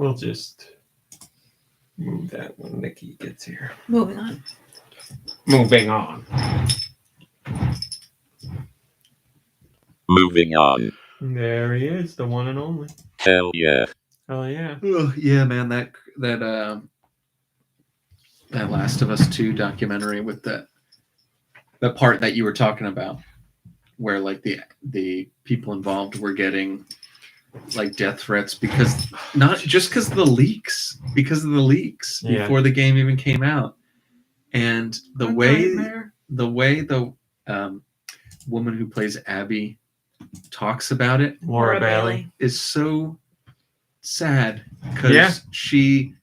We'll just move that when Nicky gets here. Moving on. Moving on. Moving on. There he is, the one and only. Hell yeah. Hell yeah. Oh, yeah, man, that Last of Us 2 documentary with the part that you were talking about, where like the people involved were getting like death threats because not just because of the leaks, before the game even came out, and the way the woman who plays Abby talks about it, Laura Bailey, is so sad because she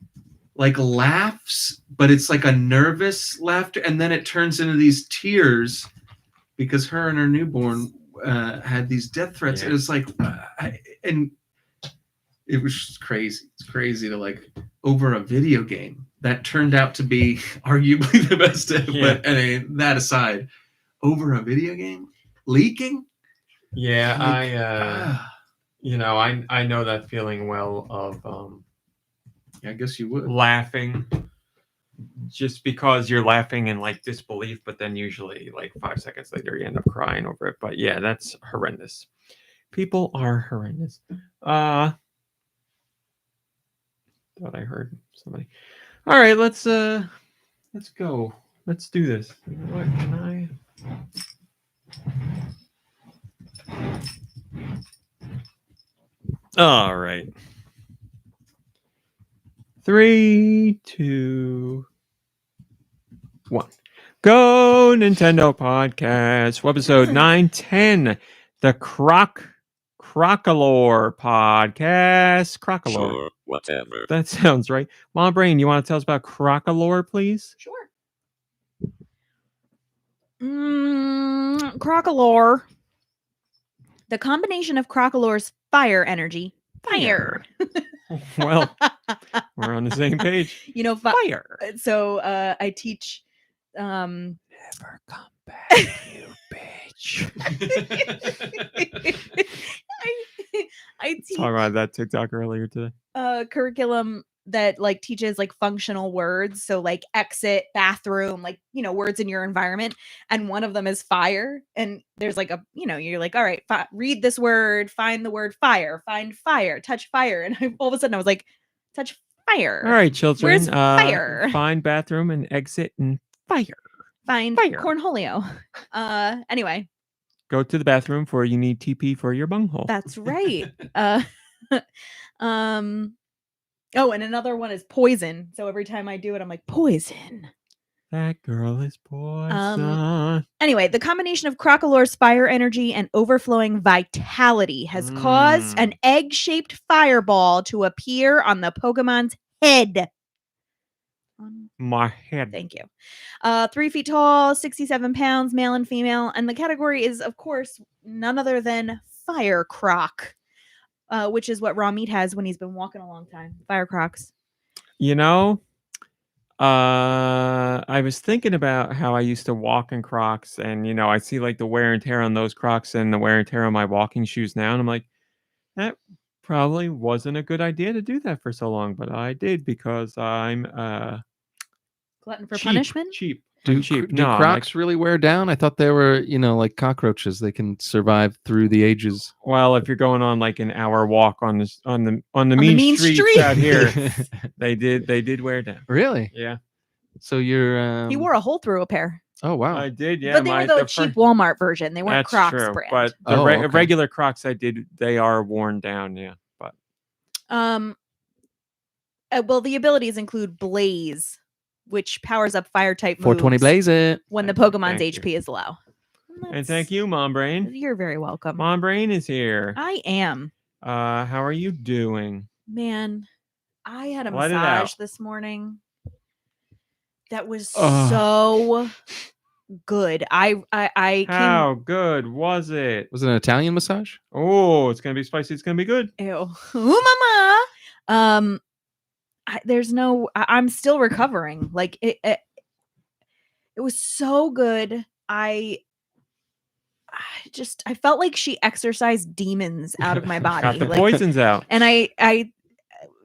like laughs, but it's like a nervous laughter, and then it turns into these tears because her and her newborn had these death threats. Yeah. It was like, and it was just crazy. It's crazy to like over a video game that turned out to be arguably the best. Yeah. But that aside, over a video game leaking. Yeah, Like, I know that feeling well of I guess you would. laughing just because you're laughing in like disbelief, but then usually like 5 seconds later you end up crying over it. But yeah, that's horrendous. People are horrendous. Thought I heard somebody. All right, let's go. Let's do this. You know what? Can I? All right. 3, 2, 1. Go Nintendo Podcast, episode 910. The Crocolore Podcast. Crocolore. Sure, whatever. That sounds right. Mom Brain, you want to tell us about Crocolore, please? Sure. Crocolore. The combination of Crocolore's fire energy. Fire. Well, we're on the same page. You know, Fire. So I teach. Never come back, you bitch. I teach Talk about that TikTok earlier today. curriculum that like teaches like functional words, so like exit, bathroom, like, you know, words in your environment, and one of them is fire. And there's like a, you know, you're like, all right, read this word, find the word fire, find fire, touch fire, and all of a sudden I was like, touch fire. All right, children. Where's fire? Find bathroom and exit and fire. Find Fire. cornholio. Anyway, Go to the bathroom for you need TP for your bunghole. that's right. Oh, and another one is poison. So every time I do it, I'm like, poison. That girl is poison. Anyway, the combination of Crocolore's fire energy and overflowing vitality has caused an egg-shaped fireball to appear on the Pokemon's head. My head. Thank you. 3 feet tall, 67 pounds, male and female. And the category is, of course, none other than Fire Croc. Which is what Raw Meat has when he's been walking a long time. Fire Crocs. You know, I was thinking about how I used to walk in Crocs, and, you know, I see like the wear and tear on those Crocs and the wear and tear on my walking shoes now. And I'm like, that probably wasn't a good idea to do that for so long, but I did because I'm Glutton for punishment? Cheap. Do No, Crocs really wear down? I thought they were, you know, like cockroaches. They can survive through the ages. Well, if you're going on like an hour walk on the mean streets out here, they did wear down. Really? Yeah. So you're He wore a hole through a pair. Oh wow. I did, yeah. But they were the cheap Walmart version. They weren't That's Crocs true, brand. but the Okay. regular Crocs I did, they are worn down, yeah. But well, the abilities include Blaze, which powers up fire type moves 420 blaze it. when the Thank Pokemon's you. HP is low. and thank you, Mom Brain. You're very welcome. Mom Brain is here. I am. How are you doing? Man, I had a Let it massage out. this morning that was Ugh. so good. I came. How good was it? Was it an Italian massage? Oh, it's gonna be spicy. It's gonna be good. Ew. Ooh, mama. I'm still recovering. Like it was so good. I felt like she exorcised demons out of my body. Got the Like, poisons out. and I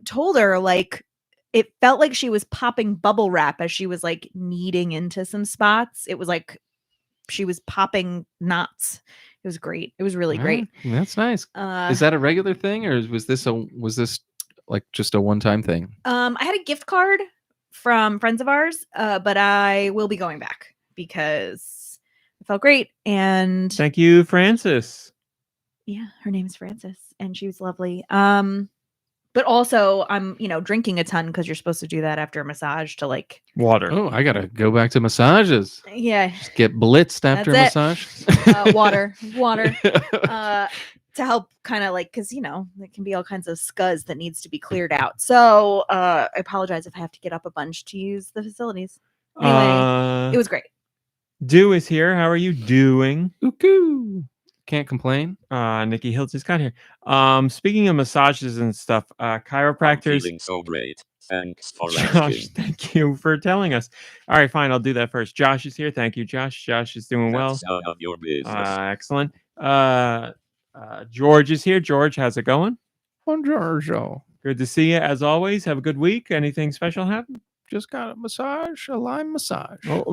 told her like it felt like she was popping bubble wrap as she was like kneading into some spots. It was like she was popping knots. It was great. It was really great. That's nice. Is that a regular thing, or was this like just a one-time thing? I had a gift card from friends of ours, but I will be going back because it felt great. And Thank you, Francis. yeah, her name is Francis, and she was lovely. But also I'm, drinking a ton because you're supposed to do that after a massage to like Water. Oh, I gotta go back to massages. yeah, Just get blitzed after a That's massage. water to help kind of like because there can be all kinds of scuzz that needs to be cleared out. So I apologize if I have to get up a bunch to use the facilities. Anyway, it was great. Dew is here. How are you doing? Ooh, can't complain. Nicky Hill just got here. Speaking of massages and stuff, I'm chiropractors. feeling so great. Thanks for Josh, asking. thank you for telling us. All right, fine. I'll do that first. Josh is here. Thank you, Josh. Josh is doing well. That's none of your business. Excellent. George is here. George, how's it going? Buongiorno. Good to see you as always. Have a good week. Anything special happen? Just got a lime massage. Oh,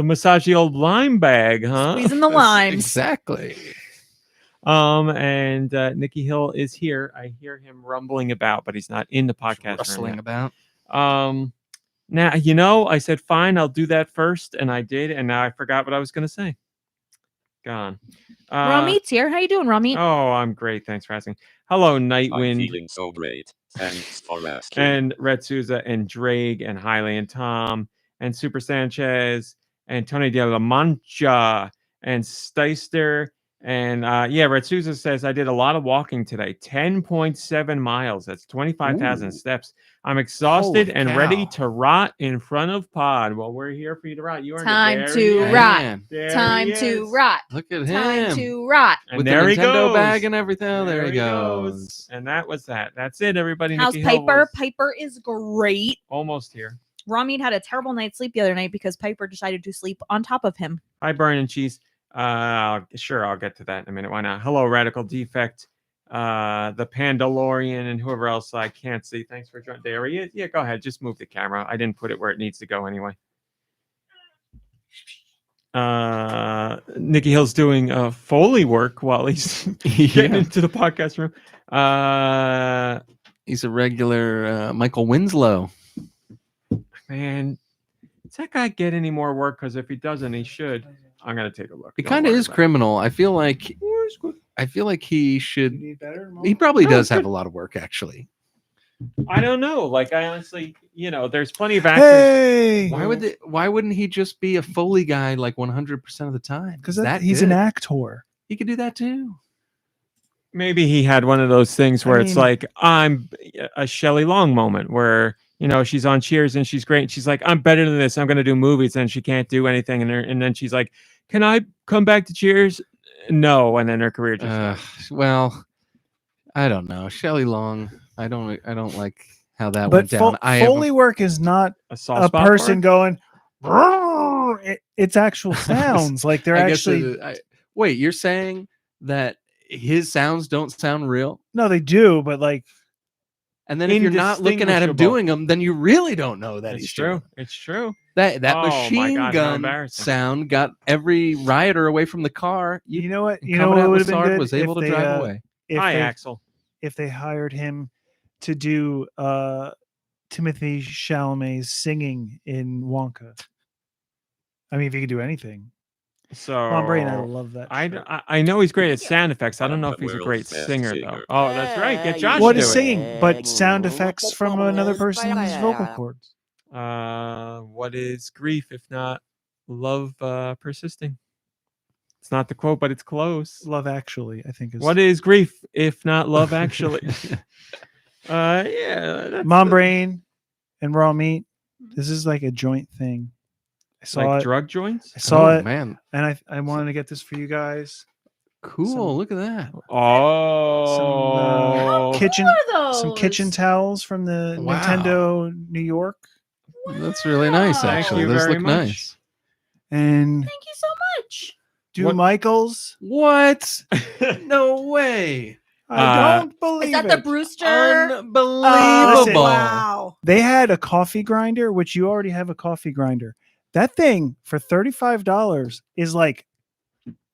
massage the old lime bag, huh? Squeezing the limes. Exactly. And Nicky Hill is here. I hear him rumbling about, but he's not in the podcast. Rustling about. Now, I said, fine, I'll do that first. And I did. And now I forgot what I was going to say. Gone. Ramit's here. How you doing, Ramit? Oh, I'm great. Thanks for asking. Hello, I'm Nightwind. feeling so great. Thanks for asking. And Red Souza and Drake and Hiley and Tom and Super Sanchez and Tony de la Mancha and Steister. And Red Souza says, I did a lot of walking today. 10.7 miles. That's 25,000 Ooh. steps. I'm exhausted Holy and ready cow. to rot in front of Pod. Well, we're here for you to rot. You earned Time it. There to he is. rot. Man, There Time he to is. rot. look at Time him. to rot. And With there the he Nintendo goes. bag and everything. Oh, there he he goes. And that was that. That's it, everybody. How's Nicky Hill Piper? was Piper is great. almost here. Ramit had a terrible night's sleep the other night because Piper decided to sleep on top of him. Hi, Burn and Cheese. Sure, I'll get to that in a minute. Why not? Hello, Radical Defect, the Pandalorian, and whoever else I can't see. Thanks for joining. There he is. Yeah, go ahead. Just move the camera. I didn't put it where it needs to go anyway. Nicky Hill's doing Foley work while he's getting into the podcast room. He's a regular Michael Winslow. Man, does that guy get any more work? Because if he doesn't, he should. I'm gonna take a look. It Don't kind of worry is about it. criminal. I feel like he should. Need better? He probably No, does it's have good. a lot of work, actually. I don't know. Like, I honestly, there's plenty of actors. Hey, Why wouldn't he just be a Foley guy like 100% of the time? because That he's good. an actor. He could do that too. Maybe he had one of those things where I it's mean- like, I'm a Shelley Long moment where, she's on Cheers and she's great. And she's like, I'm better than this. I'm going to do movies. And she can't do anything. And then she's like, can I come back to Cheers? No. And then her career just Well, I don't know. Shelley Long. I don't like how that But went down. Foley work is not a soft a spot person for it? going. It's actual sounds. Like they're I guess actually. wait, you're saying that his sounds don't sound real? No, they do, but like And then if you're not looking at him Indistinguishable. doing them, then you really don't know that It's he's true. doing them. It's true. That Oh my machine God, how gun embarrassing. sound got every rioter away from the car. you know what Commandant what would have been Lassard good was able if to they, drive away. if Hi, they, Axel. if they hired him to do Timothy Chalamet's singing in Wonka. I mean, if he could do anything, So Mom Brain, I love that. shit. I know he's great at sound effects. I don't know I'm if the he's a world's great best singer though. singer. Oh, that's right. Get Josh What to is do it. singing? But sound effects from another person's vocal cords. What is grief if not love persisting? It's not the quote, but it's close. Love Actually, I think is. What is grief if not love actually? Yeah. That's Mom Brain and Raw Meat? This is like a joint thing. I saw like it. drug joints? I saw Oh, it, man. and I wanted to get this for you guys. Cool. Some- Look at that. Oh. Kitchen, What are some kitchen those? towels from the Wow. Nintendo New York, That's really nice, Wow. actually. Thank you Those very look much. nice. and Thank you so much. do What- Michaels. What? No way. I don't believe Is that it. the Brewster? Unbelievable. Wow. They had a coffee grinder, which you already have a coffee grinder. That thing for $35 is like,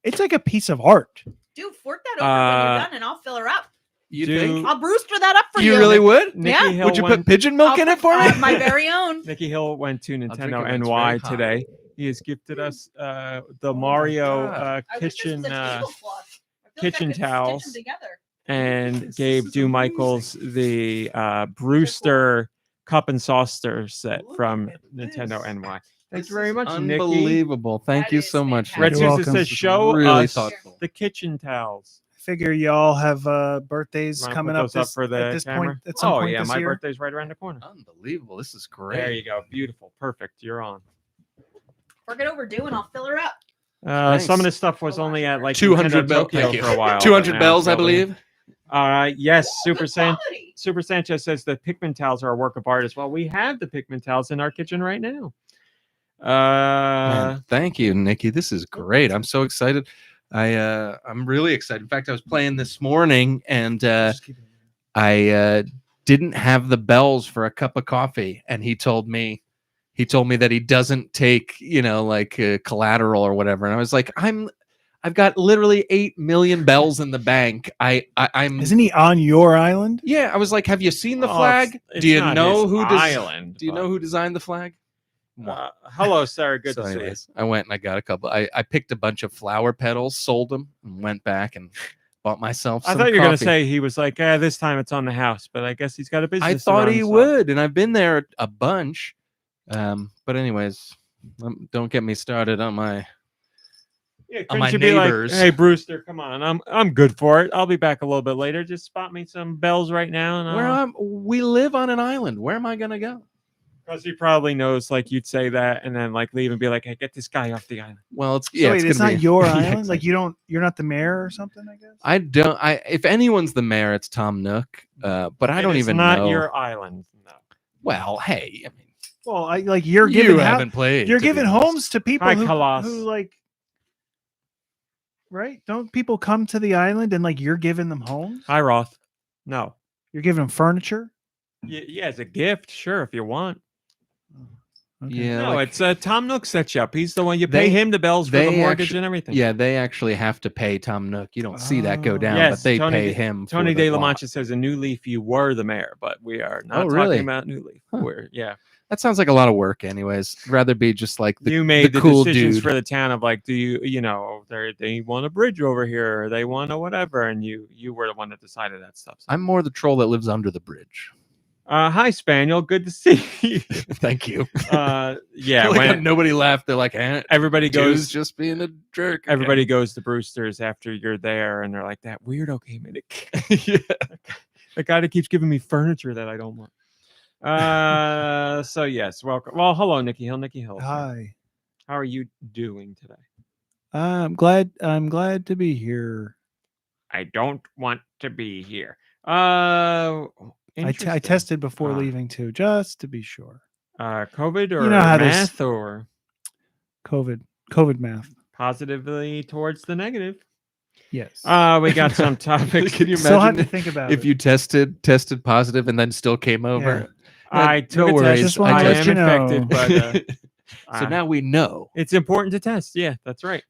it's like a piece of art. Dude, fork that over when you're done and I'll fill her up. You Do- think? I'll Brewster that up for you. You really would? Nikki Yeah. Hill Would you went, put pigeon milk I'll in it put, for me? my very own. Nikki Hill went to drink Nintendo it when it's NY very hot. today. He has gifted us the my Mario God. I wish this kitchen was a tablecloth. I feel like I kitchen could stitch 'em towels. together. and gave Do Michaels the Brewster cup and saucer set from Nintendo NY. Thanks very much, Nikki. Unbelievable. Thank That you is so much. Red You're Susan welcome. says, "Show really us thoughtful. the kitchen towels." Figure you all have birthdays Wanna coming put up, those up for the at this camera? point. At some Oh point yeah, this my year. birthday's right around the corner. Unbelievable. This is great. There you go. Beautiful. Perfect. You're on. Fork it over, and I'll fill her up. Thanks. Some of this stuff was only at like 200 Nintendo bell- Tokyo thank you. for a while. 200 but now bells, it's I over. believe. Yes, Oh, good quality. Super Sanchez says the Pikmin towels are a work of art as well. We have the Pikmin towels in our kitchen right now. Man, thank you, Nikki. This is great. I'm so excited. I'm really excited. In fact, I was playing this morning and I didn't have the bells for a cup of coffee, and he told me that he doesn't take, like collateral or whatever. And I was like, I've got literally 8 million bells in the bank. I'm Isn't he on your island? Yeah, I was like, have you seen the Well, flag? it's Do you not know his who island? Do you know who designed the flag? Hello, Sarah. Good So to see you. anyways, I went and I got a couple. I picked a bunch of flower petals, sold them, and went back and bought myself I some thought you were going to coffee. say he was like, this time it's on the house, but I guess he's got a business. I to thought run, he so- would, and I've been there a bunch. But anyways, don't get me started on my Yeah, on my couldn't you be like, neighbors. hey, Brewster, come on, I'm good for it. I'll be back a little bit later. Just spot me some bells right now, and we live on an island. Where am I gonna go? because he probably knows, like you'd say that, and then like leave and be like, hey, get this guy off the island. Well, it's So wait, it's gonna not be- your Yeah, island. exactly. Like you're not the mayor or something. I guess. I don't. If anyone's the mayor, it's Tom Nook. But I don't It's even not know. your island. No. Well, hey, I mean, Well, you're you giving haven't played. you're to be giving honest. homes to people Hi, who Colossus. like. Right? Don't people come to the island and like you're giving them homes? Hi, Roth. No. You're giving them furniture. Yeah, as a gift, sure, if you want. Okay. Yeah, No, like- it's Tom Nook sets you up. He's the one you pay him the bells for the they mortgage actu- and everything. Yeah, they actually have to pay Tom Nook. You don't see that go Oh. down, Yes, but they Tony pay De- him. Tony for the De La lot. Mancha says in New Leaf you were the mayor, but we are not Oh, really? talking about New Leaf. Huh. Yeah. That sounds like a lot of work, anyways. Rather be just like You made the cool decisions dude. for the town of like, do they want a bridge over here, or they want a whatever, and you were the one that decided that stuff. So. I'm more the troll that lives under the bridge. Hi, Spaniel. Good to see you. Thank you. Yeah, Like, when nobody laughed. They're like, everybody Dude's goes, just being a jerk. again." everybody goes to Brewster's after you're there, and they're like, that weirdo came in. yeah. The guy that keeps giving me furniture that I don't want. So yes, welcome. Well, hello, Nicky Hill. Nicky Hill. Hi. How are you doing today? I'm glad to be here. I don't want to be here. I Interesting. tested before Ah. leaving too, just to be sure. COVID or You know how there's- math or COVID math. positively towards the negative. Yes. We got some topics. Can you Still have imagine to think about if it. you tested positive and then still came over? I took no a worries. test. Just wanted I to am let you know. infected, but So now we know. it's important to test. Yeah, that's right.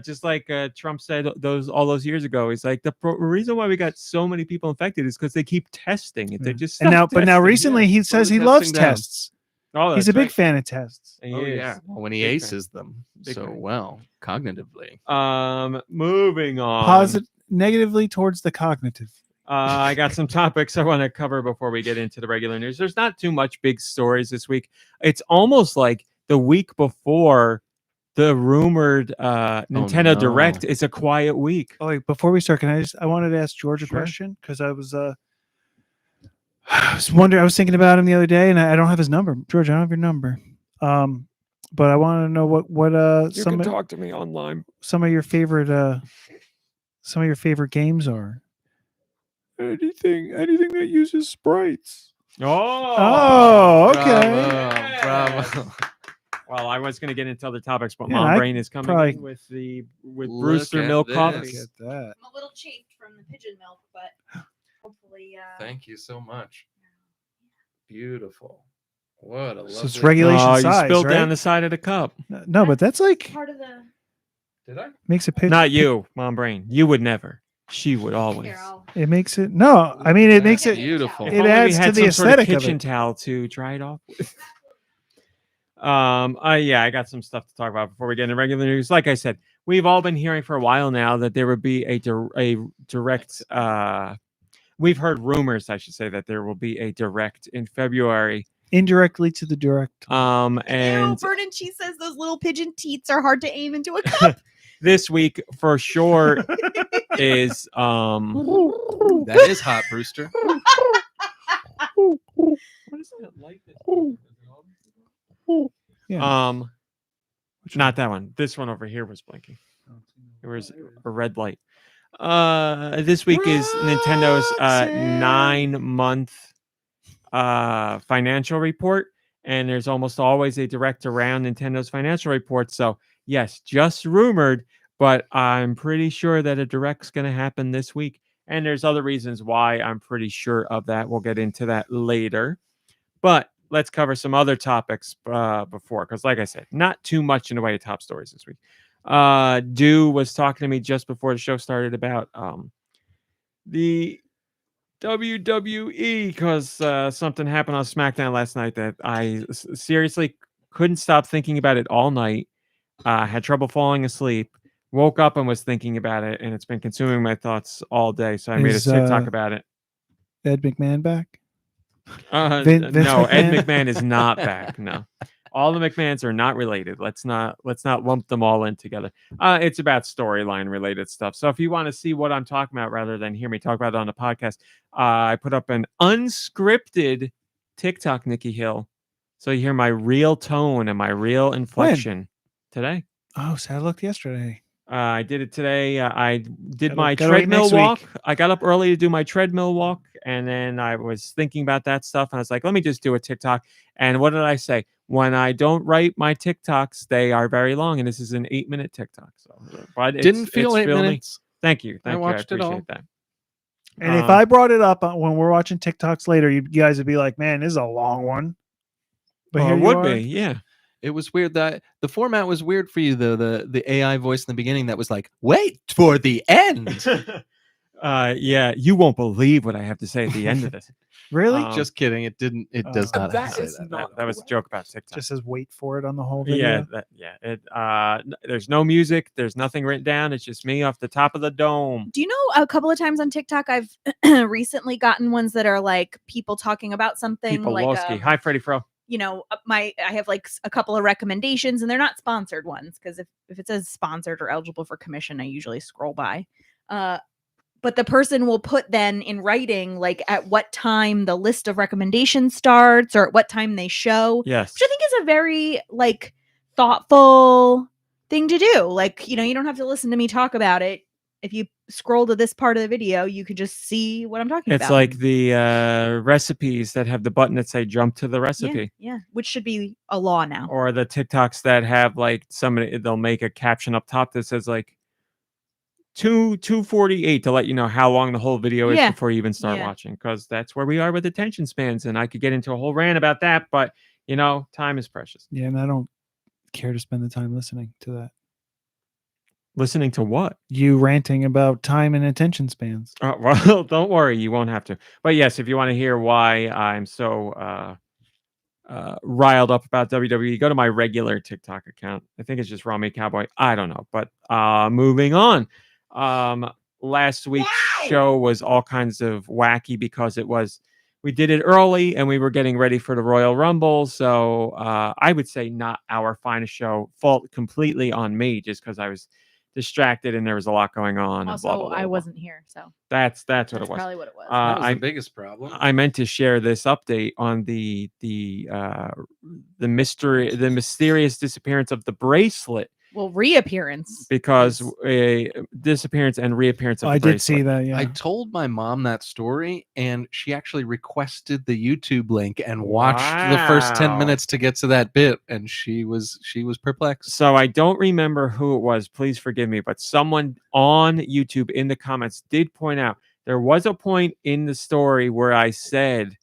Just like Trump said all those years ago, he's like the reason why we got so many people infected is because they keep testing it. They Yeah. just And now, stop but now testing. recently he says the he loves testing down. tests. Oh, He's that's a big right. fan of tests. He Oh is. yeah. Well, when he Big fan. aces them Big so fan. well cognitively. Moving on. Positive, negatively towards the cognitive. I got some topics I want to cover before we get into the regular news. There's not too much big stories this week. It's almost like the week before the rumored Nintendo no. Direct. It's a quiet week. Oh wait, before we start, I wanted to ask George a Sure. question because I was wondering. I was thinking about him the other day, and I don't have his number. George, I don't have your number. But I want to know what talk to me online. some of your favorite games are. Anything that uses sprites. Oh, Oh, okay. Yeah. Bravo. Well, I was going to get into other topics, but Yeah, Mom I Brain is coming probably- in with Look Brewster at milk this. Look coffee. at that. I'm a little chafed from the pigeon milk, but hopefully. Thank you so much. Beautiful. What a lovely. So it's regulation Oh, you size, spilled right? down the side of the cup. No, but that's like part of the. Did I? makes it. Not you, Mom Brain. You would never. She would always. Here, I'll. It makes it. No, I mean it makes it. beautiful. If It only we adds had to the some sort of aesthetic of kitchen it. towel to dry it off with. Yeah, I got some stuff to talk about before we get into regular news. Like I said, we've all been hearing for a while now that there would be a direct. We've heard rumors, I should say, that there will be a direct in February. Indirectly to the direct. And Vernon Cheese says those little pigeon teats are hard to aim into a cup. this week for sure is That is hot, Brewster. what is it like this? Yeah. Not that one. This one over here was blinking. There was a red light. This week is Nintendo's 9-month financial report, and there's almost always a direct around Nintendo's financial report. So yes, just rumored, but I'm pretty sure that a direct's going to happen this week. And there's other reasons why I'm pretty sure of that. We'll get into that later. But let's cover some other topics before, because like I said, not too much in the way of top stories this week. Dew was talking to me just before the show started about the WWE, because something happened on SmackDown last night that I seriously couldn't stop thinking about it all night. Had trouble falling asleep. Woke up and was thinking about it, and it's been consuming my thoughts all day. So I made a Is, TikTok about it. Ed McMahon back? No, Vince Ed McMahon? McMahon is not back. No, all the McMahons are not related. Let's not lump them all in together. It's about storyline related stuff. So if you want to see what I'm talking about rather than hear me talk about it on the podcast, I put up an unscripted TikTok, Nicky Hill, so you hear my real tone and my real inflection today. Oh, so I looked yesterday. I did it today. I did Gotta- my gotta wait treadmill next walk. week. I got up early to do my treadmill walk, and then I was thinking about that stuff, and I was like, let me just do a TikTok. And what did I say? When I don't write my TikToks, they are very long, and this is an 8-minute TikTok. So, but Didn't feel it's 8 filming. minutes. Thank you. I watched I it all. appreciate that. And if I brought it up when we're watching TikToks later, you guys would be like, "Man, this is a long one." But here it you would are. be, yeah. It was weird that the format was weird for you, though. The AI voice in the beginning that was like, "Wait for the end." Yeah, you won't believe what I have to say at the end of this. Really? Just kidding. It didn't. It does not. That have to say is that. not. That was a joke about TikTok. Just says wait for it on the whole video. There's no music. There's nothing written down. It's just me off the top of the dome. Do you know a couple of times on TikTok I've recently gotten ones that are like people talking about something People like Lowski. Hi, Freddie Fro. you know, I have like a couple of recommendations, and they're not sponsored ones, because if it says sponsored or eligible for commission, I usually scroll by. But the person will put then in writing like at what time the list of recommendations starts or at what time they show. Yes. Which I think is a very like thoughtful thing to do. Like, you know, you don't have to listen to me talk about it. If you scroll to this part of the video, you could just see what I'm talking about. It's like the recipes that have the button that say jump to the recipe. Yeah, which should be a law now. Or the TikToks that have like somebody, they'll make a caption up top that says like 2:48 to let you know how long the whole video is before you even start watching, because that's where we are with attention spans. And I could get into a whole rant about that, but you know, time is precious. Yeah, and I don't care to spend the time listening to that. Listening to what? You ranting about time and attention spans. Well, don't worry, you won't have to. But yes, if you want to hear why I'm so riled up about WWE, go to my regular TikTok account. I think it's just Raw Meat Cowboy. I don't know. But moving on. Last week's show was all kinds of wacky because we did it early and we were getting ready for the Royal Rumble. So I would say not our finest show. Fault completely on me, just because I was distracted and there was a lot going on. Also, and blah, blah, blah, I blah. wasn't here, so That's what that's it was. probably what it was. That was the biggest problem. I meant to share this update on the mysterious disappearance of the bracelet Well, reappearance. because a disappearance and reappearance of I the did see bracelet. that. Yeah. I told my mom that story, and she actually requested the YouTube link and watched the first 10 Wow. minutes to get to that bit, and she was perplexed. So I don't remember who it was. Please forgive me, but someone on YouTube in the comments did point out there was a point in the story where I said,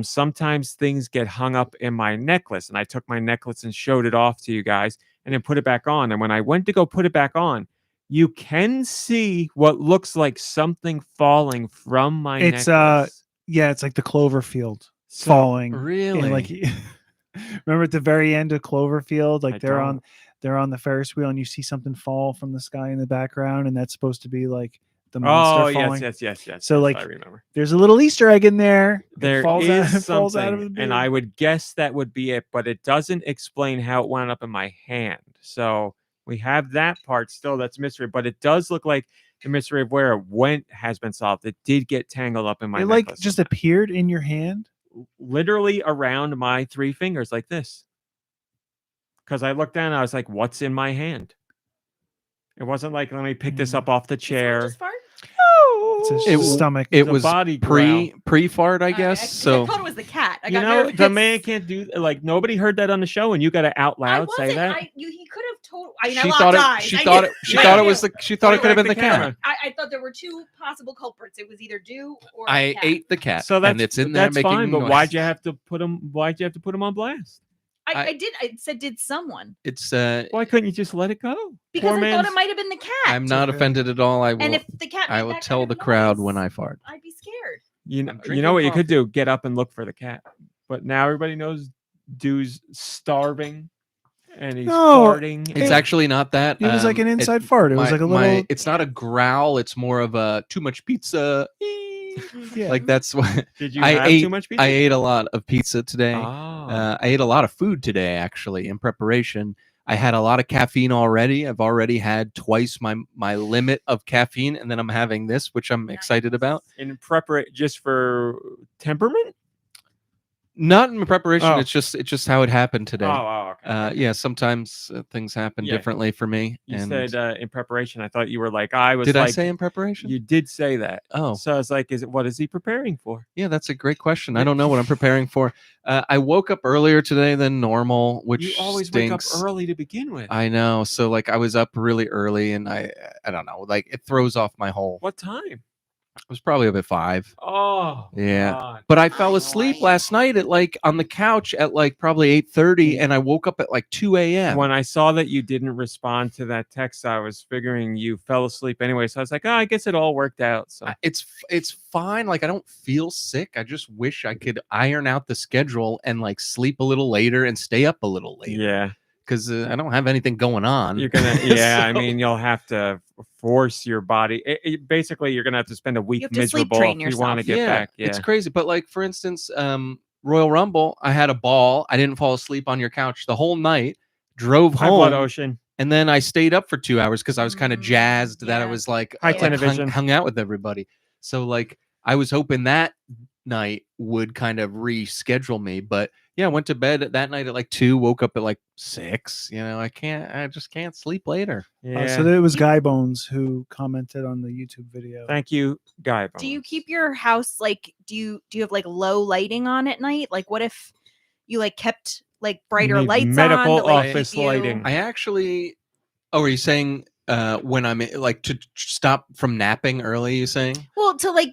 sometimes things get hung up in my necklace, and I took my necklace and showed it off to you guys, and then put it back on. And when I went to go put it back on, you can see what looks like something falling from my It's necklace. yeah, it's like the Cloverfield So- falling. Really? And like remember at the very end of Cloverfield, like I they're on the Ferris wheel and you see something fall from the sky in the background, and that's supposed to be like the monster Oh falling. yes. So, yes, like, I remember. There's a little Easter egg in there. It There falls is out, falls out of something, the and beard. I would guess that would be it, but it doesn't explain how it wound up in my hand. So we have that part still that's mystery, but it does look like the mystery of where it went has been solved. It did get tangled up in my it like necklace just somehow. appeared in your hand. Literally around my 3 fingers like this. Because I looked down and I was like, what's in my hand? It wasn't like, let me pick this up off the Did someone chair. just fart? It's It a stomach. It a was body pre fart, I guess. I So thought it was the cat. I You got know, nervous. the man can't do like nobody heard that on the show, and you got to out I loud say wasn't. that. He could have told. I mean, I she locked thought eyes. it. She I thought knew. it. She I thought it knew. was the. She thought it could have been the cat. camera. I thought there were two possible culprits. It was either Dew or I the cat. ate the cat, So that's and it's in there that's making fine. But noise. why'd you have to put him on blast? I did. I said, did someone? It's Why couldn't you just let it go? Because Poor I thought man's- it might have been the cat. I'm not okay. offended at all. I will. And if the cat, I made will that tell kind the of crowd noise, when I fart. I'd be scared. You drinking know what you could coffee. do? Get up and look for the cat. But now everybody knows Dew's starving, and he's No, farting. It's and- actually not that. It was like an inside fart. It was like a little. It's not a growl. It's more of a too much pizza. Yeah. Like that's what Did you I have ate. too much pizza? I ate a lot of pizza today. Oh. I ate a lot of food today, actually, in preparation. I had a lot of caffeine already. I've already had twice my limit of caffeine, and then I'm having this, which I'm excited about. in preparation just for temperament. Not in preparation. Oh. It's just how it happened today. Okay. Yeah, sometimes things happen Yeah. differently for me. You and said in preparation. I thought you were like I was. did like, I say in preparation? You did say that. Oh, So I was like, what is he preparing for? yeah, that's a great question. I don't know what I'm preparing for. I woke up earlier today than normal, which You always stinks. wake up early to begin with. I know. So like I was up really early, and I don't know. Like it throws off my whole. What time? It was probably up at 5. Oh, Yeah. God. But I fell asleep last night at like on the couch at like probably 8:30, and I woke up at like 2 a.m. When I saw that you didn't respond to that text, I was figuring you fell asleep anyway. So I was like, I guess it all worked out. So It's fine. Like I don't feel sick. I just wish I could iron out the schedule and like sleep a little later and stay up a little later. yeah, Because I don't have anything going on. you're gonna. Yeah, I So- mean, you'll have to force your body. Basically, you're gonna have to spend a week have to sleep miserable train if you want to yourself. get back. Yeah, It's crazy. But like for instance, Royal Rumble, I had a ball. I didn't fall asleep on your couch the whole night. Drove Hi, Blood home, Ocean. and then I stayed up for 2 hours because I was kind of jazzed that I yeah. was like, Hi, like, Television. hung out with everybody. So like I was hoping that night would kind of reschedule me, but yeah, I went to bed that night at like 2, woke up at like 6. You know, I just can't sleep later. Yeah. So it was Guy Bones who commented on the YouTube video. Thank you, Guy. Do you Bones. keep your house like? Do you have like low lighting on at night? Like, what if you like kept like brighter need lights medical on? to, like, office keep you- lighting. I actually are you saying when I'm like to stop from napping early, you saying? Well, to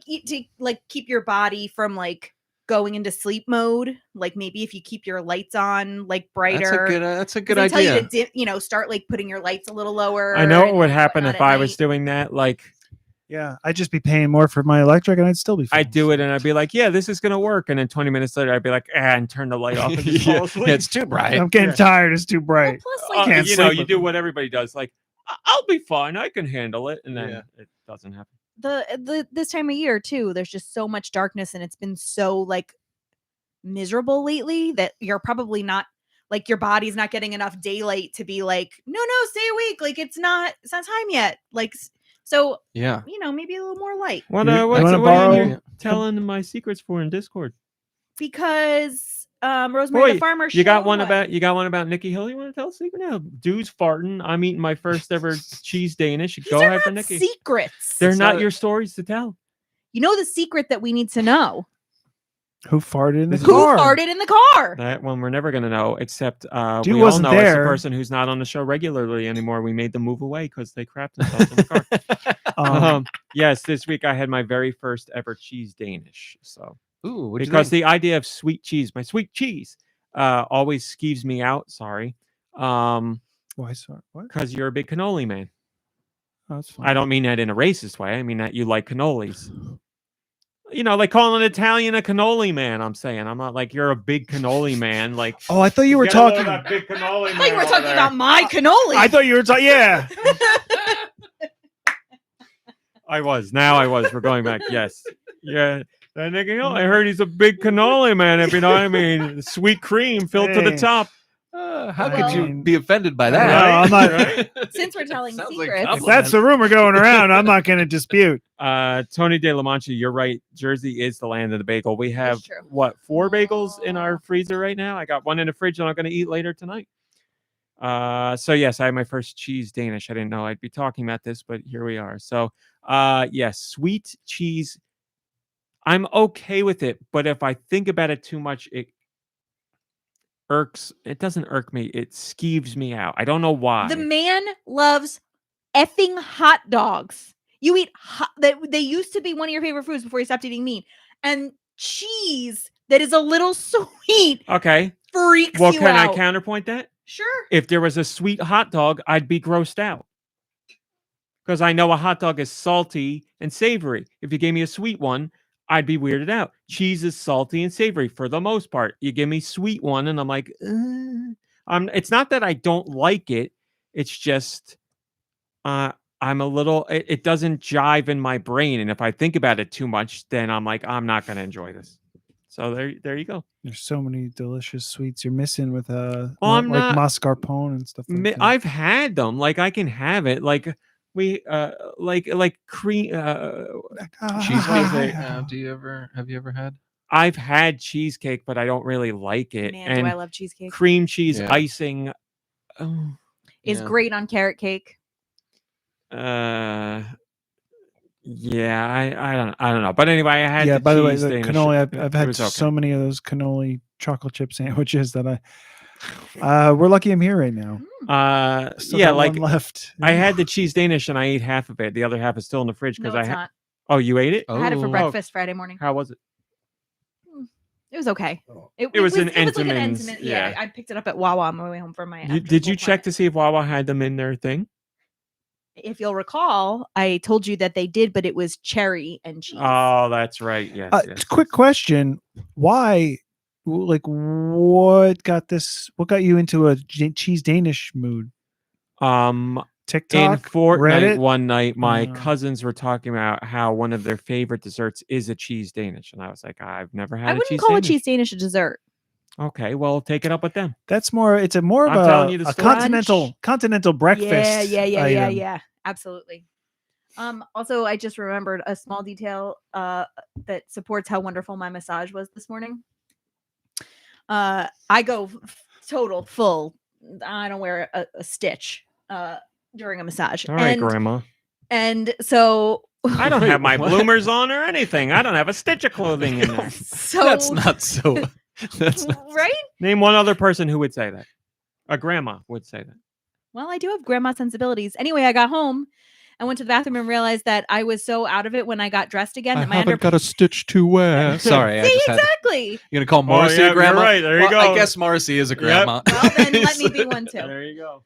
keep your body from like going into sleep mode. Like maybe if you keep your lights on like brighter. That's a good 'Cause they idea. tell you to start like putting your lights a little lower. I know what and would happen whatnot if at I was night. doing that. Like, Yeah, I'd just be paying more for my electric, and I'd still be. I'd do it and I'd be like, yeah, this is going to work. And then 20 minutes later, I'd be like, and turn the light off and just fall asleep. Yeah, it's too bright. I'm getting Yeah. tired. It's too Well, bright. plus, Uh, like can't you know, sleep you with do them. what everybody does. Like, I'll be fine. I can handle it. And then Yeah. it doesn't happen. the this time of year too, there's just so much darkness, and it's been so like miserable lately that you're probably not like your body's not getting enough daylight to be like, no, stay awake. Like it's not time yet. Like so, Yeah. you know, maybe a little more light What, You what wanna are borrow- you telling my secrets for in Discord? because Rosemary Boy, the Farmer you got show one about Nicky Hill. You want to tell us secret now? Dude's farting. I'm eating my first ever cheese Danish. These Go are ahead for not Nicky. secrets. They're It's not not- your stories to tell. You know the secret that we need to know. Who farted in the This is- Who car? farted in the car? That one we're never gonna know, except Dude we all wasn't know it's the there. person who's not on the show regularly anymore. We made them move away because they crapped themselves in the car. Yes, this week I had my very first ever cheese Danish. So Ooh, what'd you because think? the idea of sweet cheese, my sweet cheese, always skeeves me out. Sorry, Why sorry? What? because you're a big cannoli man. Oh, that's fine. I don't mean that in a racist way. I mean that you like cannolis. You know, like calling an Italian a cannoli man. I'm saying I'm not like you're a big cannoli man. Like Oh, I thought you were get a load talking. of that big cannoli I thought man you were over talking there. about my cannoli. I thought you were talking. Yeah. I was. Now I was. We're going back. Yes. Yeah. That nigga Hill, I heard he's a big cannoli man, if you know what I mean. Sweet cream filled to the Hey. top. How could Well- you be offended by No, that? I'm not. Right? Since we're telling Sounds like secrets, If that's the rumor going around, I'm not going to dispute. Tony De La Mancha, you're right. Jersey is the land of the bagel. We have, true. what, 4 bagels in our freezer right now? I got one in the fridge that I'm going to eat later tonight. So, yes, I had my first cheese Danish. I didn't know I'd be talking about this, but here we are. So, yes, sweet cheese. I'm okay with it, but if I think about it too much, it irks. It doesn't irk me. It skeeves me out. I don't know why. the man loves effing hot dogs. You eat they used to be one of your favorite foods before you stopped eating meat, and cheese that is a little sweet Okay. freaks Well, you can I out. counterpoint that? Sure. If there was a sweet hot dog, I'd be grossed out. Because I know a hot dog is salty and savory. If you gave me a sweet one, I'd be weirded out. Cheese is salty and savory for the most part. You give me sweet one, and I'm like, it's not that I don't like it. It's just I'm a little. It doesn't jive in my brain, and if I think about it too much, then I'm like, I'm not going to enjoy this. So there you go. There's so many delicious sweets you're missing with I'm like not- mascarpone and stuff like that. I've had them. Like I can have it. Like we like cream. Cheesecake. Ah. Have you ever had? I've had cheesecake, but I don't really like it. Man, and do I love cheesecake. cream cheese Yeah. icing. Oh, Is Yeah. great on carrot cake. yeah, I don't know. But anyway, I had Yeah. the By the way, cheese the Danish. cannoli. Yeah, I've it had was okay. so many of those cannoli chocolate chip sandwiches that we're lucky I'm here right now. Still yeah, got like one left. I had the cheese Danish and I ate half of it. The other half is still in the fridge No, because it's I not. Oh, you ate it? I had it for Oh. breakfast Friday morning. How was it? It was okay. It was an like an Entenmann's, Entenmann. yeah. Yeah, I picked it up at Wawa on my way home from my. Did you after-school check clinic. to see if Wawa had them in their thing? If you'll recall, I told you that they did, but it was cherry and cheese. Oh, that's right. Yes. yes, Quick yes. question: why? Like, what got you into a cheese Danish mood? In TikTok, Fortnite Reddit? one night, my Oh. cousins were talking about how one of their favorite desserts is a cheese Danish, and I was like, I've never had I a wouldn't cheese call Danish. a cheese Danish a dessert. Okay, well, take it up with them. That's more. It's a more of I'm telling you the a story. continental breakfast. Yeah. Absolutely. Also, I just remembered a small detail that supports how wonderful my massage was this morning. I go total full. I don't wear a stitch during a massage. All right, and, Grandma. And so I don't have my What? bloomers on or anything. I don't have a stitch of clothing in there. so That's not so. That's not. right. Name one other person who would say that. A grandma would say that. Well, I do have grandma sensibilities. Anyway, I got home and went to the bathroom and realized that I was so out of it when I got dressed again. I that my haven't got a stitch to wear. Sorry, I See, just had. exactly. You're gonna call Marcy yeah, a you're grandma? right. There you Well, go. I guess Marcy is a grandma. Well, then let me be one too. There you go.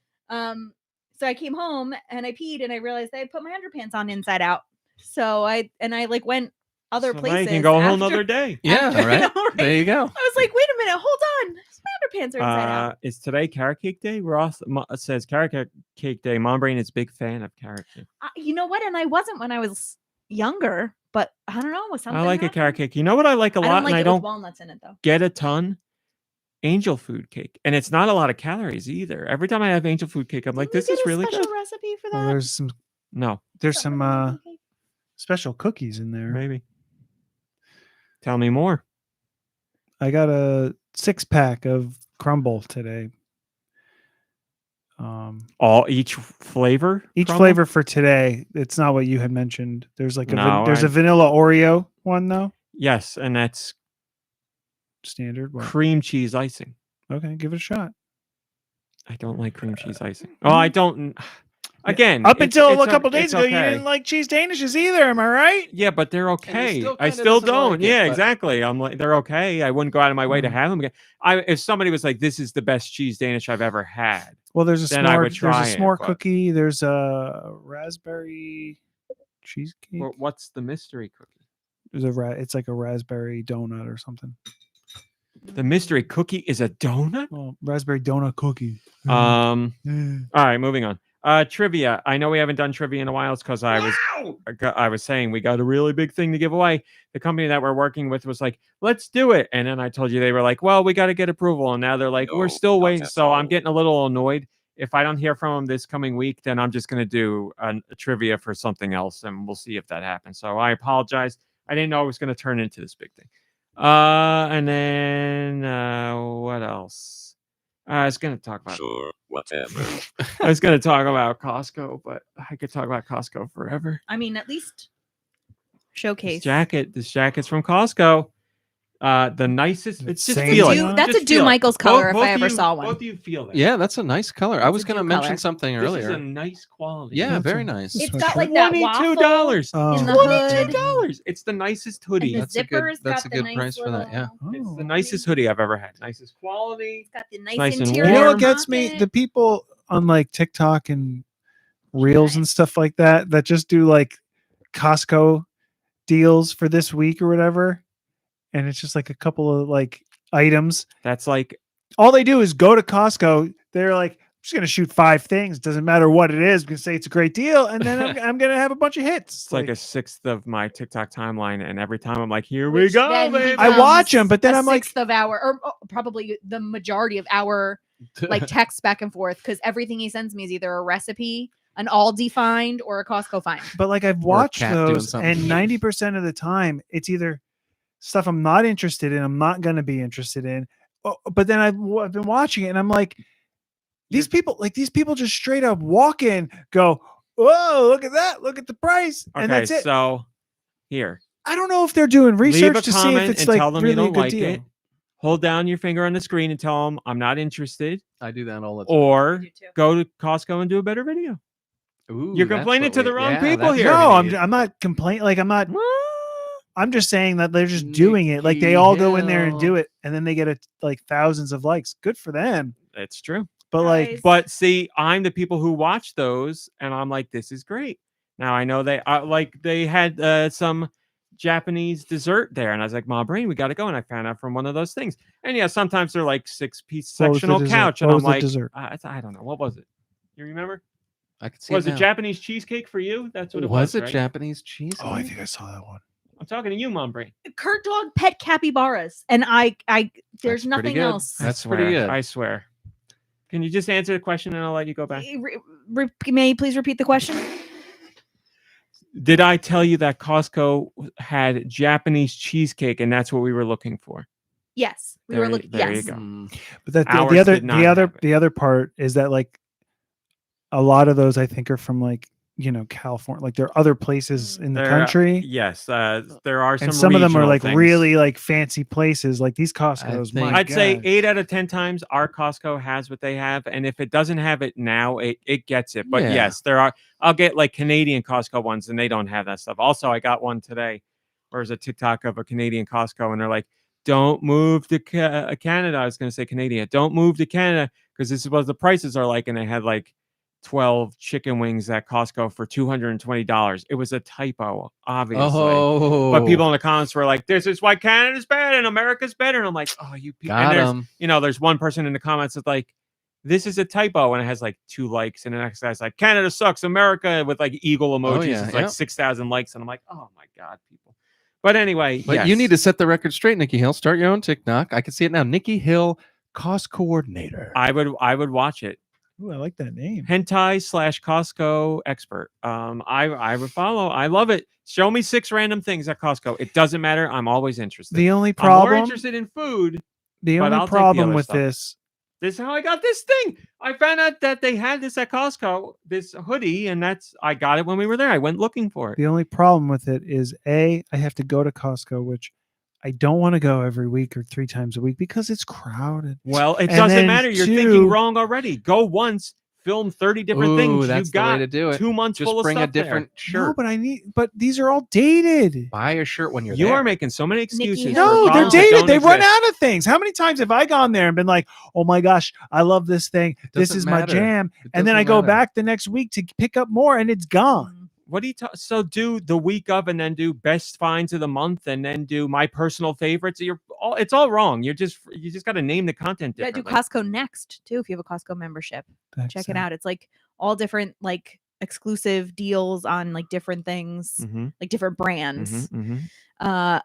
So I came home and I peed and I realized I had put my underpants on inside out. So I like went other So now places. you can go a whole after- nother day. Yeah, after- all right. All right. There you go. I was like, wait a minute, hold on. My underpants are inside out. Is today carrot cake day? Ross says carrot cake day. Mom Brain is a big fan of carrot cake. You know what? And I wasn't when I was younger, but I don't know. Something I like a happened. carrot cake. You know what I like a I lot, don't like and I it don't with walnuts in it though. get a ton? Angel food cake. And it's not a lot of calories either. Every time I have angel food cake, I'm like, Didn't this you is get a really special good. recipe for that. Well, there's some No, special cookies in there. maybe. Tell me more. I got 6-pack of Crumble today. Each flavor. Each Crumble? flavor for today. It's not what you had mentioned. There's like there's I- a vanilla Oreo one though. Yes, and that's Standard. What? cream cheese icing. Okay, give it a shot. I don't like cream cheese icing. Oh, I don't. Again, Up it's- until it's a couple days it's ago, you okay. didn't like cheese danishes either. Am I right? Yeah, but they're okay. still I kinda still doesn't like don't. it, Yeah, but- exactly. I'm like, they're okay. I wouldn't go out of my way to Mm. have them again. If somebody was like, "This is the best cheese Danish I've ever had," Well, there's a Then I would s'more. try There's a it, s'more but- cookie. There's a raspberry cheesecake. what's the mystery cookie? There's it's like a raspberry donut or something. The mystery cookie is a donut. Well, raspberry donut cookie. All Eh. right, moving on. Trivia. I know we haven't done trivia in a while. It's because I was saying we got a really big thing to give away. The company that we're working with was like, let's do it. And then I told you they were like, well, we got to get approval. And now they're like, we're No, still not waiting. at So I'm all. getting a little annoyed. If I don't hear from them this coming week, then I'm just going to do a trivia for something else. And we'll see if that happens. So I apologize. I didn't know it was going to turn into this big thing. And then what else? I was going to talk about. Sure, whatever. I was going to talk about Costco, but I could talk about Costco forever. I mean, at least showcase. This jacket's from Costco. The nicest. It's just Same feel it. one? That's Just a Do feel it. Michael's color if Both I ever you- saw one. Both of you feel that. Yeah, that's a nice color. I It's was a going to Duke mention color. something This earlier. is a nice quality. Yeah, That's very a- nice. It's So got sure. like that waffle. $22. Oh. in the $22. hood. It's the nicest And hoodie. the That's a good- zippers that's got a the good nice price for that, yeah. little- It's the nicest hoodie I've ever had. Nicest quality. It's got the nice, nice and interior. You know warm. what gets me? pocket. The people on like TikTok and Reels and stuff like that that just do like Costco deals for this week or whatever, and it's just like a couple of like items. That's like All they do is go to Costco. They're like, I'm just gonna shoot 5 things. Doesn't matter what it is. I'm gonna say it's a great deal, and then I'm gonna have a bunch of hits. it's like a sixth of my TikTok timeline, and every time I'm like, here we Which go, then baby. I watch 'em, but then a I'm like- sixth of our, or probably the majority of our like text back and forth because everything he sends me is either a recipe, an Aldi find, or a Costco find. But like I've Or a watched cat doing those, something. and 90% of the time, it's either stuff I'm not interested in. I'm not gonna be interested in. But then I've been watching it, and I'm like, these people just straight up walk in, go, whoa, look at that, look at the price, and Okay, that's it. so here, I don't know if they're doing leave research a to see comment if it's and like tell them you really a don't good like deal. it. Hold down your finger on the screen and tell them I'm not interested, I do that all the time. or do too. go to Costco and do a better video. Ooh, You're that's complaining what to the we- wrong yeah, people that's here. what No, we I'm need. I'm not complaining. Like I'm just saying that they're just Nicky doing it. Like they all go in there and Hill. do it, and then they get like thousands of likes. Good for them. It's true. But like, Guys. But see, I'm the people who watch those, and I'm like, this is great. Now I know they had some Japanese dessert there, and I was like, Ma Brain, we got to go. And I found out from one of those things. And yeah, sometimes they're like 6-piece What was the sectional dessert? couch, and What I'm was the like, dessert? I don't know, what was it? You remember? I could see Was it it now. Japanese cheesecake for you? That's what it Was was. it right? Japanese cheese? oh, I think I saw that one. I'm talking to you, Mom Brain. Curt Dog pet capybaras, and I there's That's pretty nothing good. else. That's I pretty swear, good. I swear. Can you just answer the question and I'll let you go back? May you please repeat the question? Did I tell you that Costco had Japanese cheesecake and that's what we were looking for? Yes, we There were you- looking. there you Yes, go. Mm. But that Ours the other did not have it. the other part is that like a lot of those I think are from like California. Like there are other places in the There- country, Yes, there are and some of them are regional like things. really like fancy places. Like these Costco's. think- my I'd say God. 8 out of 10 times our Costco has what they have, and if it doesn't have it now, it gets it. But Yeah. yes, there are. I'll get like Canadian Costco ones, and they don't have that stuff. Also, I got one today. There's a TikTok of a Canadian Costco, and they're like, "Don't move to Canada." I was going to say Canadian. Don't move to Canada because this is what the prices are like, and they had like 12 chicken wings at Costco for $220. It was a typo, obviously. Oh, But people in the comments were like, "This is why Canada's bad and America's better." And I'm like, "Oh, you people!" got And him. there's one person in the comments that's like, "This is a typo," and it has like 2 likes, and the next guy's like, "Canada sucks, America," with like eagle emojis. yeah, It's like yep. 6,000 likes, and I'm like, "Oh my god, people!" But anyway, But you need to yes, set the record straight, Nicky Hill. Start your own TikTok. I can see it now. Nicky Hill, cost coordinator. I would watch it. Ooh, I like that name. Hentai/Costco expert. I would follow. I love it. Show me 6 random things at Costco. It doesn't matter. I'm always interested. The only I'm more problem, interested in food. The But only I'll take the problem other with stuff. this, This is how I got this thing. I found out that they had this at Costco, this hoodie, and I got it when we were there. I went looking for it. the only problem with it is I have to go to Costco, which I don't want to go every week or 3 times a week because it's crowded. Well, it And doesn't then matter. You're 2 thinking wrong already. Go once, film 30 different Ooh, things. that's You've the way got to do it. 2 months Just full of bring a stuff different No, shirt. but these are all dated. Buy a shirt when you're You there. are making so many excuses. Hill. for No, they're problems that dated. don't They run exist. out of things. How many times have I gone there and been like, "Oh my gosh, I love this thing. This doesn't is my matter. jam," It and then doesn't I go matter. back the next week to pick up more, and it's gone. What do you so do the week of and then do best finds of the month and then do my personal favorites? It's all wrong. You just got to name the content You gotta do differently. Costco Next too if you have a Costco membership. That's Check it out. It's like all different like exclusive deals on like different things, Mhm, like different brands. mhm, mhm.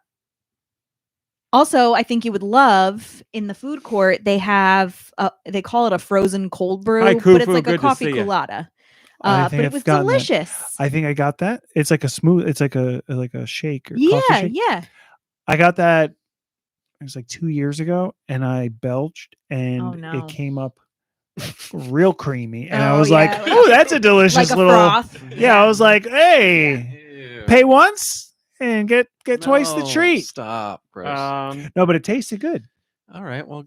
Also, I think you would love in the food court. They have they call it a frozen cold brew, Hi, but Kufu, it's like good a to coffee see ya. culotta. I But think it I've was gotten that. delicious. I think I got that. It's like a smooth. It's like a shake or coffee Yeah, shake. yeah. I got that. It was like 2 years ago, and I belched, and Oh, no. it came up real creamy, and I Oh, was yeah, like, like "Oh, a- that's a delicious Like a little." froth. Yeah, I was like, "Hey, Ew. pay once and get twice the No, treat." Stop. Gross. No, but it tasted good. All right. Well,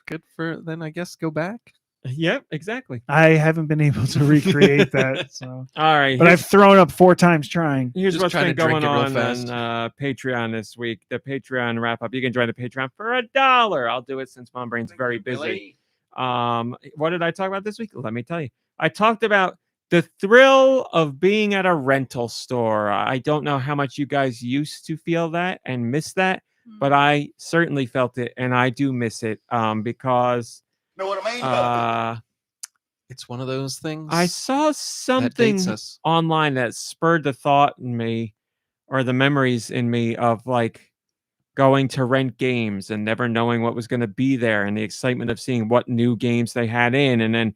good for then. I guess go back. Yep, exactly. I haven't been able to recreate that, so. All right, But I've thrown up 4 times trying. here's Just what's try to been going drink it real on fast. Patreon this week. The Patreon wrap up. You can join the Patreon for $1. I'll do it since Mom Brain's very busy. What did I talk about this week? Let me tell you. I talked about the thrill of being at a rental store. I don't know how much you guys used to feel that and miss that, but I certainly felt it, and I do miss it because Know what I mean? About It's one of those things. I saw that something dates us. online that spurred the thought in me or the memories in me of like going to rent games and never knowing what was going to be there and the excitement of seeing what new games they had in and then,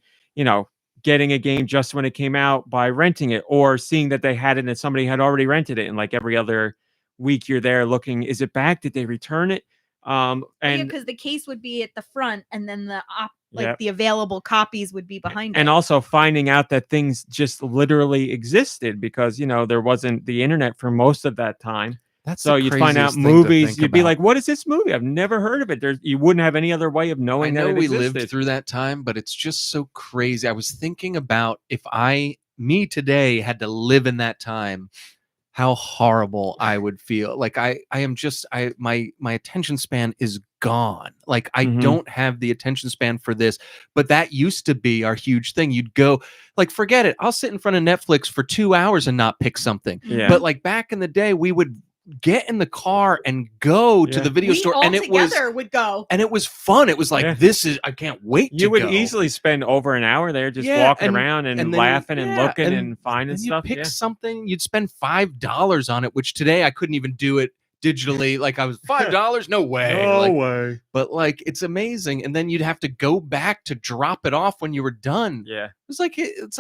getting a game just when it came out by renting it or seeing that they had it and somebody had already rented it and like every other week you're there looking, is it back? Did they return it? And because the case would be at the front, and then Yep. the available copies would be behind it. and also finding out that things just literally existed because there wasn't the internet for most of that time. That's So the you'd find out craziest thing to movies. think You'd be about. like, "What is this movie? I've never heard of it." You wouldn't have any other way of I knowing that know it we existed. lived through that time, but it's just so crazy. I was thinking about if me today had to live in that time, how horrible I would feel. Like my attention span is gone. Like I Mhm. don't have the attention span for this, but that used to be our huge thing. You'd go like, forget it. I'll sit in front of Netflix for 2 hours and not pick something. Yeah. But like back in the day, we would get in the car and go to Yeah. the video we store all and it was together would go. and it was fun. It was like, Yeah. I can't wait to You would go. easily spend over an hour there just Yeah, walking and- around and and then- laughing and yeah, looking and and finding and you stuff. pick Yeah. something, you'd spend $5 on it, which today I couldn't even do it digitally. Like I was $5, no way. Like, way. but like it's amazing. And then you'd have to go back to drop it off when you were done. Yeah. It's like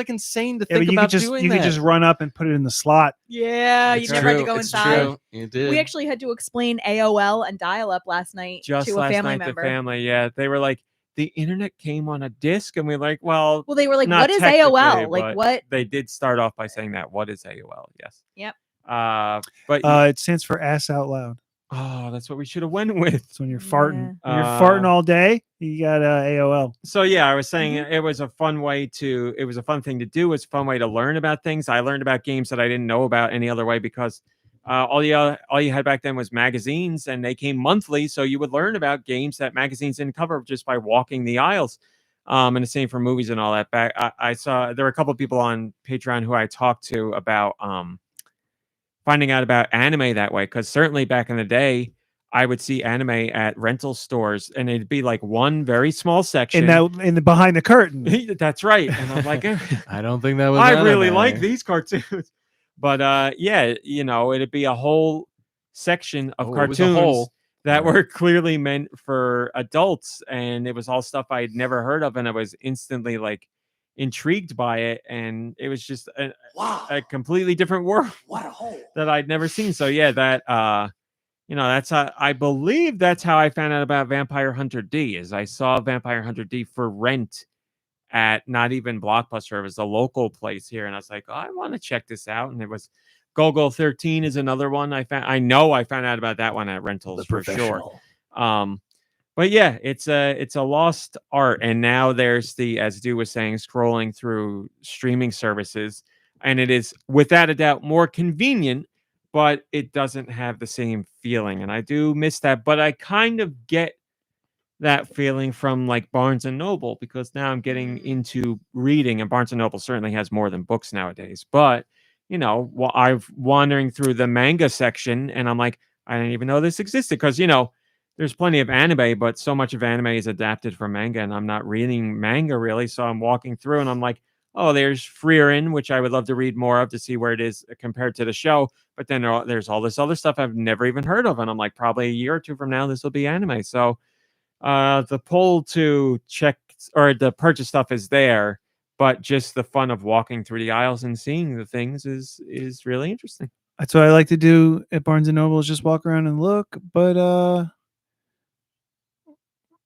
insane to Yeah, think but about doing you that. could just run up and put it in the slot. Yeah, you It's never had to true, go It's inside. true. You did. We actually had to explain AOL and dial-up last night Just to a last family night, member. the family. Yeah, they were like, the internet came on a disc, and we're like, well, Well, they were like, not "What is technically, AOL? Like but what?" They did start off by saying that. What is AOL? Yes. Yep. But It stands for ass out loud. that's what we should have went with. It's when you're farting. Yeah. When you're farting all day, you got AOL. So yeah, I was saying Mm-hmm. it was a fun thing to do. It was a fun way to learn about things. I learned about games that I didn't know about any other way because all you had back then was magazines, and they came monthly. So you would learn about games that magazines didn't cover just by walking the aisles. And the same for movies and all that. Back, I saw there were a couple of people on Patreon who I talked to about finding out about anime that way. Because certainly back in the day, I would see anime at rental stores, and it'd be like one very small section. In the behind the curtain. That's right. And I'm like, I don't think that was I really anime. like these cartoons. But yeah, it'd be a whole section of Oh, it was a cartoons whole. that Right. were clearly meant for adults, and it was all stuff I'd never heard of, and I was instantly like intrigued by it, and it was just wow. a completely different world What a hole. that I'd never seen. So yeah, that that's I believe that's how I found out about Vampire Hunter D. Is I saw Vampire Hunter D for rent at not even Blockbuster. It was a local place here, and I was like, oh, I want to check this out. And it was Golgo 13 is another one I found. I know I found out about that one at rentals for sure. But yeah, it's a lost art, and now there's as Stu was saying, scrolling through streaming services, and it is without a doubt more convenient, but it doesn't have the same feeling, and I do miss that. But I kind of get that feeling from like Barnes and Noble, because now I'm getting into reading, and Barnes and Noble certainly has more than books nowadays. But I'm wandering through the manga section, and I'm like, I didn't even know this existed, because there's plenty of anime, but so much of anime is adapted from manga, and I'm not reading manga really. So I'm walking through, and I'm like, oh, there's Frieren, which I would love to read more of to see where it is compared to the show. But then there's all this other stuff I've never even heard of, and I'm like, probably a year or two from now, this will be anime. So the pull to check or the purchase stuff is there, but just the fun of walking through the aisles and seeing the things is really interesting. That's what I like to do at Barnes and Noble, is just walk around and look. But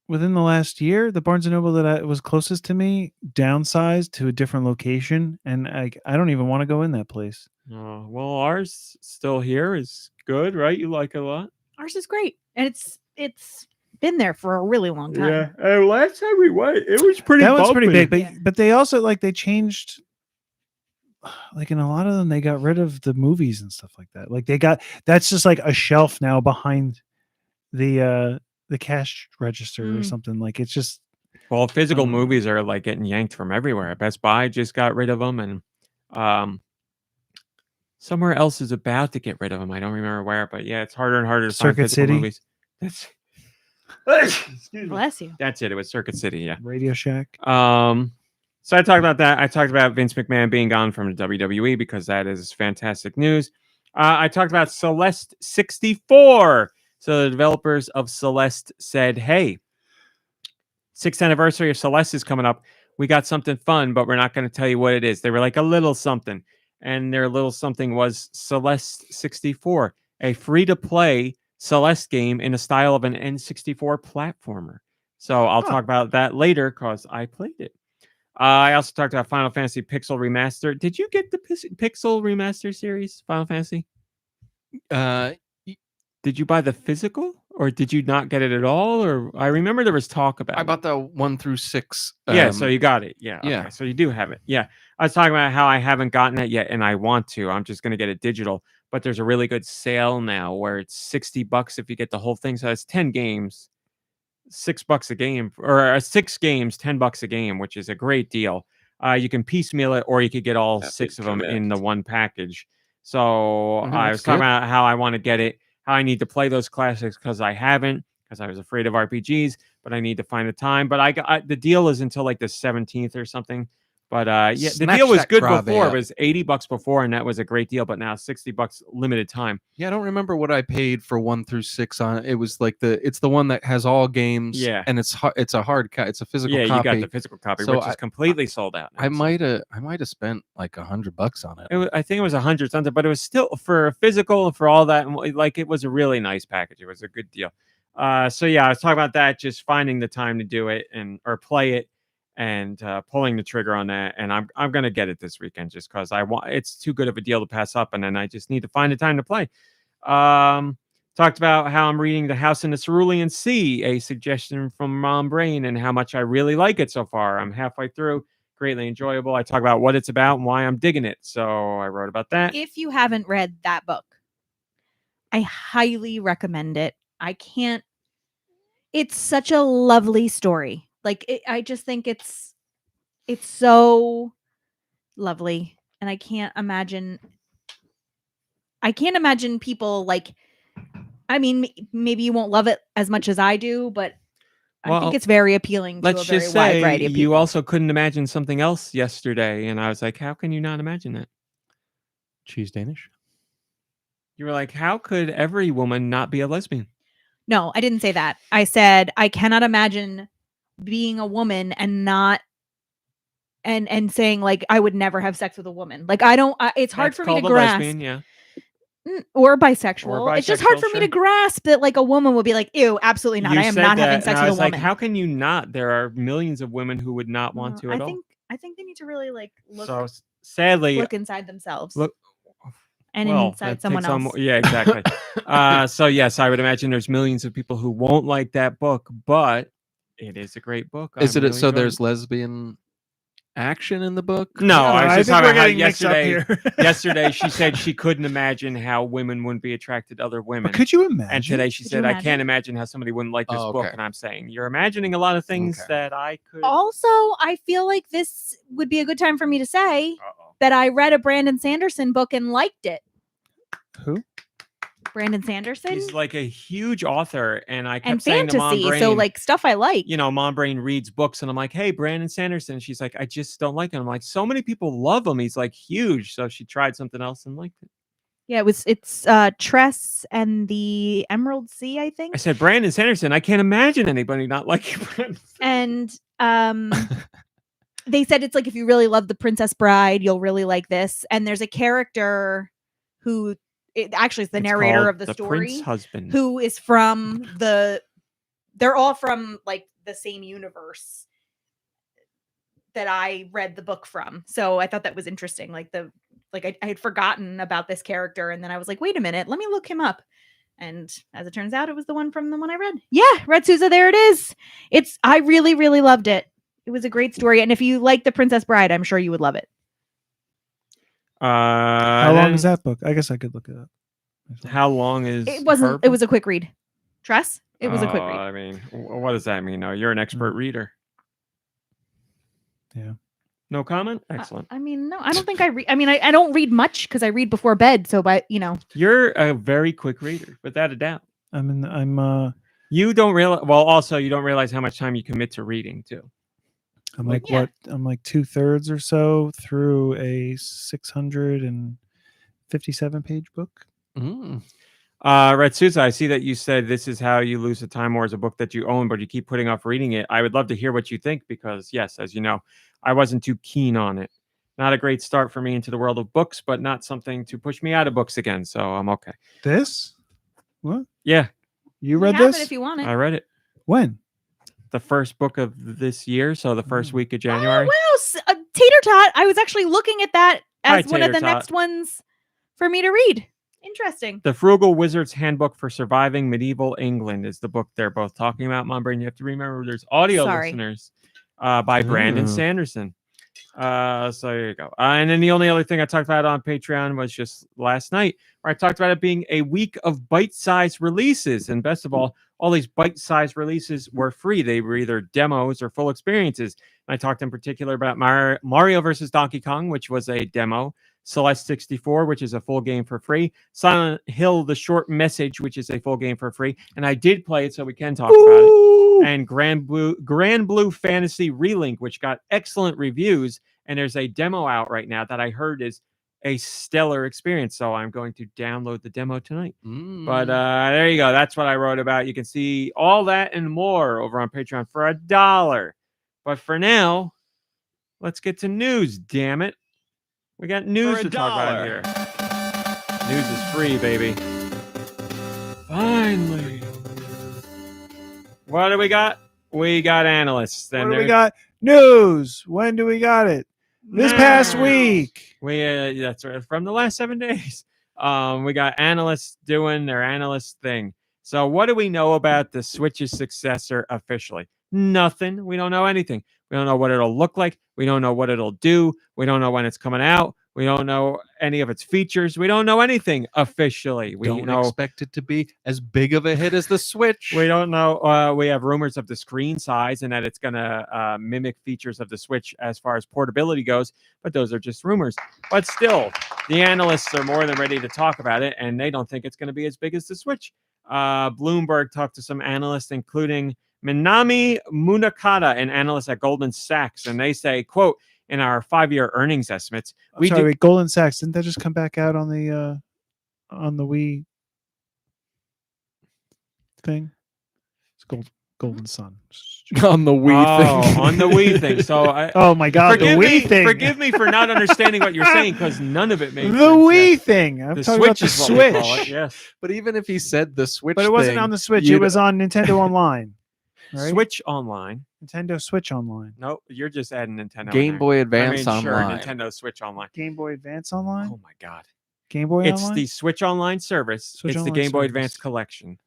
within the last year, the Barnes and Noble that was closest to me downsized to a different location, and I don't even want to go in that place. Well, ours still here is good, right? You like it a lot. Ours is great, and it's been there for a really long time. Yeah, last time we went, it was pretty. That was pretty bumpy. big, but they also they changed. Like in a lot of them, they got rid of the movies and stuff like that. Like that's just like a shelf now behind the cash register or something. Like it's just physical movies are like getting yanked from everywhere. Best Buy just got rid of them, and somewhere else is about to get rid of them. I don't remember where, but yeah, it's harder and harder to find physical movies. That's Bless you. That's it. It was Circuit City. Yeah. Radio Shack. So I talked about that. I talked about Vince McMahon being gone from the WWE, because that is fantastic news. I talked about Celeste 64. So the developers of Celeste said, hey, 6th anniversary of Celeste is coming up. We got something fun, but we're not going to tell you what it is. They were like a little something. And their little something was Celeste 64, a free-to-play Celeste game in the style of an N64 platformer. So I'll talk about that later, because I played it. I also talked about Final Fantasy Pixel Remaster. Did you get the Pixel Remaster series, Final Fantasy? Did you buy the physical, or did you not get it at all? Or I remember there was talk about I bought the 1 through 6. Yeah, so you got it. Yeah. Yeah. Okay, so you do have it. Yeah. I was talking about how I haven't gotten it yet, and I want to. I'm just going to get it digital. But there's a really good sale now where it's $60 if you get the whole thing. So it's 10 games. $6 a game, or 6 games, $10 a game, which is a great deal. You can piecemeal it, or you could get all 6 of them in the one package. So I was talking about how I want to get it, how I need to play those classics, because I haven't, because I was afraid of RPGs, but I need to find the time. But the deal is until like the 17th or something. But yeah, the deal was good before. It was $80 before, and that was a great deal. But now $60 limited time. Yeah, I don't remember what I paid for 1 through 6 on it. It was like it's the one that has all games. Yeah, and it's a hard cut. It's a physical copy. Yeah, you got the physical copy, which is completely sold out now. I might have spent like $100 on it. I think it was $100 something, but it was still for a physical and for all that. And like, it was a really nice package. It was a good deal. So yeah, I was talking about that, just finding the time to do it or play it. And pulling the trigger on that, and I'm gonna get it this weekend, just because it's too good of a deal to pass up, and then I just need to find the time to play. Talked about how I'm reading The House in the Cerulean Sea, a suggestion from Mom Brain, and how much I really like it so far. I'm halfway through, greatly enjoyable. I talk about what it's about and why I'm digging it, so I wrote about that. If you haven't read that book, I highly recommend it. It's such a lovely story. Like, I just think it's so lovely, and I can't imagine people like. I mean, maybe you won't love it as much as I do, but I think it's very appealing to a very wide variety of people. You also couldn't imagine something else yesterday, and I was like, "How can you not imagine that?" Cheese Danish. You were like, "How could every woman not be a lesbian?" No, I didn't say that. I said I cannot imagine being a woman and not and saying like I would never have sex with a woman. Like I don't. It's hard for me to grasp. Lesbian, yeah. Or bisexual. It's just hard for me to sure. grasp that like a woman would be like, ew, absolutely not. You I am said not having that, sex and I with a was like, woman. how can you not? There are millions of women who would not want to at all. I think they need to really like look So sadly, look inside themselves look. and Well, inside that someone takes on else. more, yeah, exactly. So yes, I would imagine there's millions of people who won't like that book, but it is a great book. Is I'm it really so? enjoying There's it. lesbian action in the book? No, I was I just think talking we're about how getting mixed up yesterday. here. Yesterday, she said she couldn't imagine how women wouldn't be attracted to other women. But could you imagine? And today she Could said, you I can't imagine how somebody wouldn't like this Oh, book. okay. And I'm saying, you're imagining a lot of things Okay. that I could. Also, I feel like this would be a good time for me to say Uh-oh. that I read a Brandon Sanderson book and liked it. Who? Brandon Sanderson He's like a huge author. And I kept and saying to Mom fantasy. Brain, So like stuff I like. you know, Mom Brain reads books and I'm like, hey, Brandon Sanderson. She's like, I just don't like him. I'm like, so many people love him. He's like huge. So she tried something else and liked it. Yeah, it's Tress and the Emerald Sea, I think. I said, Brandon Sanderson, I can't imagine anybody not liking Brandon. And they said it's like if you really love The Princess Bride, you'll really like this. And there's a character who actually is the It's narrator called of the story, Prince Husband. who is from they're all from like the same universe that I read the book from. So I thought that was interesting. Like I had forgotten about this character, and then I was like, wait a minute, let me look him up. And as it turns out, it was the one from the one I read. Yeah, Red Souza, there it is. I really, really loved it. It was a great story. And if you like The Princess Bride, I'm sure you would love it. How long is that book? I guess I could look it up. How long is It wasn't, it was a quick read. Tress? It was a quick read. I mean, what does that mean? No, you're an expert reader. Yeah. No comment? Excellent. I mean, no, I don't think I read. I mean, I don't read much because I read before bed. So, but You're a very quick reader, without a doubt. You don't realize. Well, also, you don't realize how much time you commit to reading too. I'm like 2/3 or so through a 657 page book. Red Souza, I see that you said This Is How You Lose the Time War is a book that you own, but you keep putting off reading it. I would love to hear what you think because, yes, as you know, I wasn't too keen on it. Not a great start for me into the world of books, but not something to push me out of books again. So I'm okay. This? What? Yeah. You read have this? it if you want it. I read it. When? The first book of this year, so the first week of January. Oh, wow. Tater Tot. I was actually looking at that as one of Tater the Tot. next ones for me to read. Interesting. The Frugal Wizard's Handbook for Surviving Medieval England is the book they're both talking about. Mom Brain, you have to remember there's audio listeners by Brandon Sanderson. So there you go. And then the only other thing I talked about on Patreon was just last night where I talked about it being a week of bite-sized releases. And best of all these bite-sized releases were free. They were either demos or full experiences. And I talked in particular about Mario versus Donkey Kong, which was a demo. Celeste 64, which is a full game for free. Silent Hill, The Short Message, which is a full game for free. And I did play it, so we can talk about it. And Grand Blue Fantasy Relink, which got excellent reviews. And there's a demo out right now that I heard is a stellar experience. So I'm going to download the demo tonight. But there you go. That's what I wrote about. You can see all that and more over on Patreon for $1. But for now, let's get to news, damn it. We got news to talk about here. News is free, baby. Finally. What do we got? We got analysts. What do we got? News. When do we got it? This past week. That's right. From the last 7 days. We got analysts doing their analyst thing. So what do we know about the Switch's successor officially? Nothing. We don't know anything. We don't know what it'll look like. We don't know what it'll do. We don't know when it's coming out. We don't know any of its features. We don't know anything officially. We don't expect it to be as big of a hit as the Switch. We don't know. We have rumors of the screen size and that it's going to mimic features of the Switch as far as portability goes. But those are just rumors. But still, the analysts are more than ready to talk about it, and they don't think it's going to be as big as the Switch. Bloomberg talked to some analysts, including Minami Munakata, an analyst at Goldman Sachs, and they say, quote, in our 5-year earnings estimates, wait, Goldman Sachs, didn't that just come back out on the Wii thing? It's Golden Sun. on the Wii thing. on the Wii thing. So Oh my God, the forgive Wii me, thing. Forgive me for not understanding what you're saying because none of it The made sense. Wii thing. I'm The talking about Switch the is what we call it. Switch. Yes. But even if he said the Switch, But it wasn't thing, on the Switch. It you'd- was on Nintendo Online. Right? Switch Online. Nintendo Switch Online. No, you're just adding Nintendo. in Game there. Boy I Advance mean, sure, Online. Nintendo Switch Online. Game Boy Advance Online. Oh my God. Game Boy It's Online. the Switch Online service. Switch it's the Online Game Boy service. Advance collection.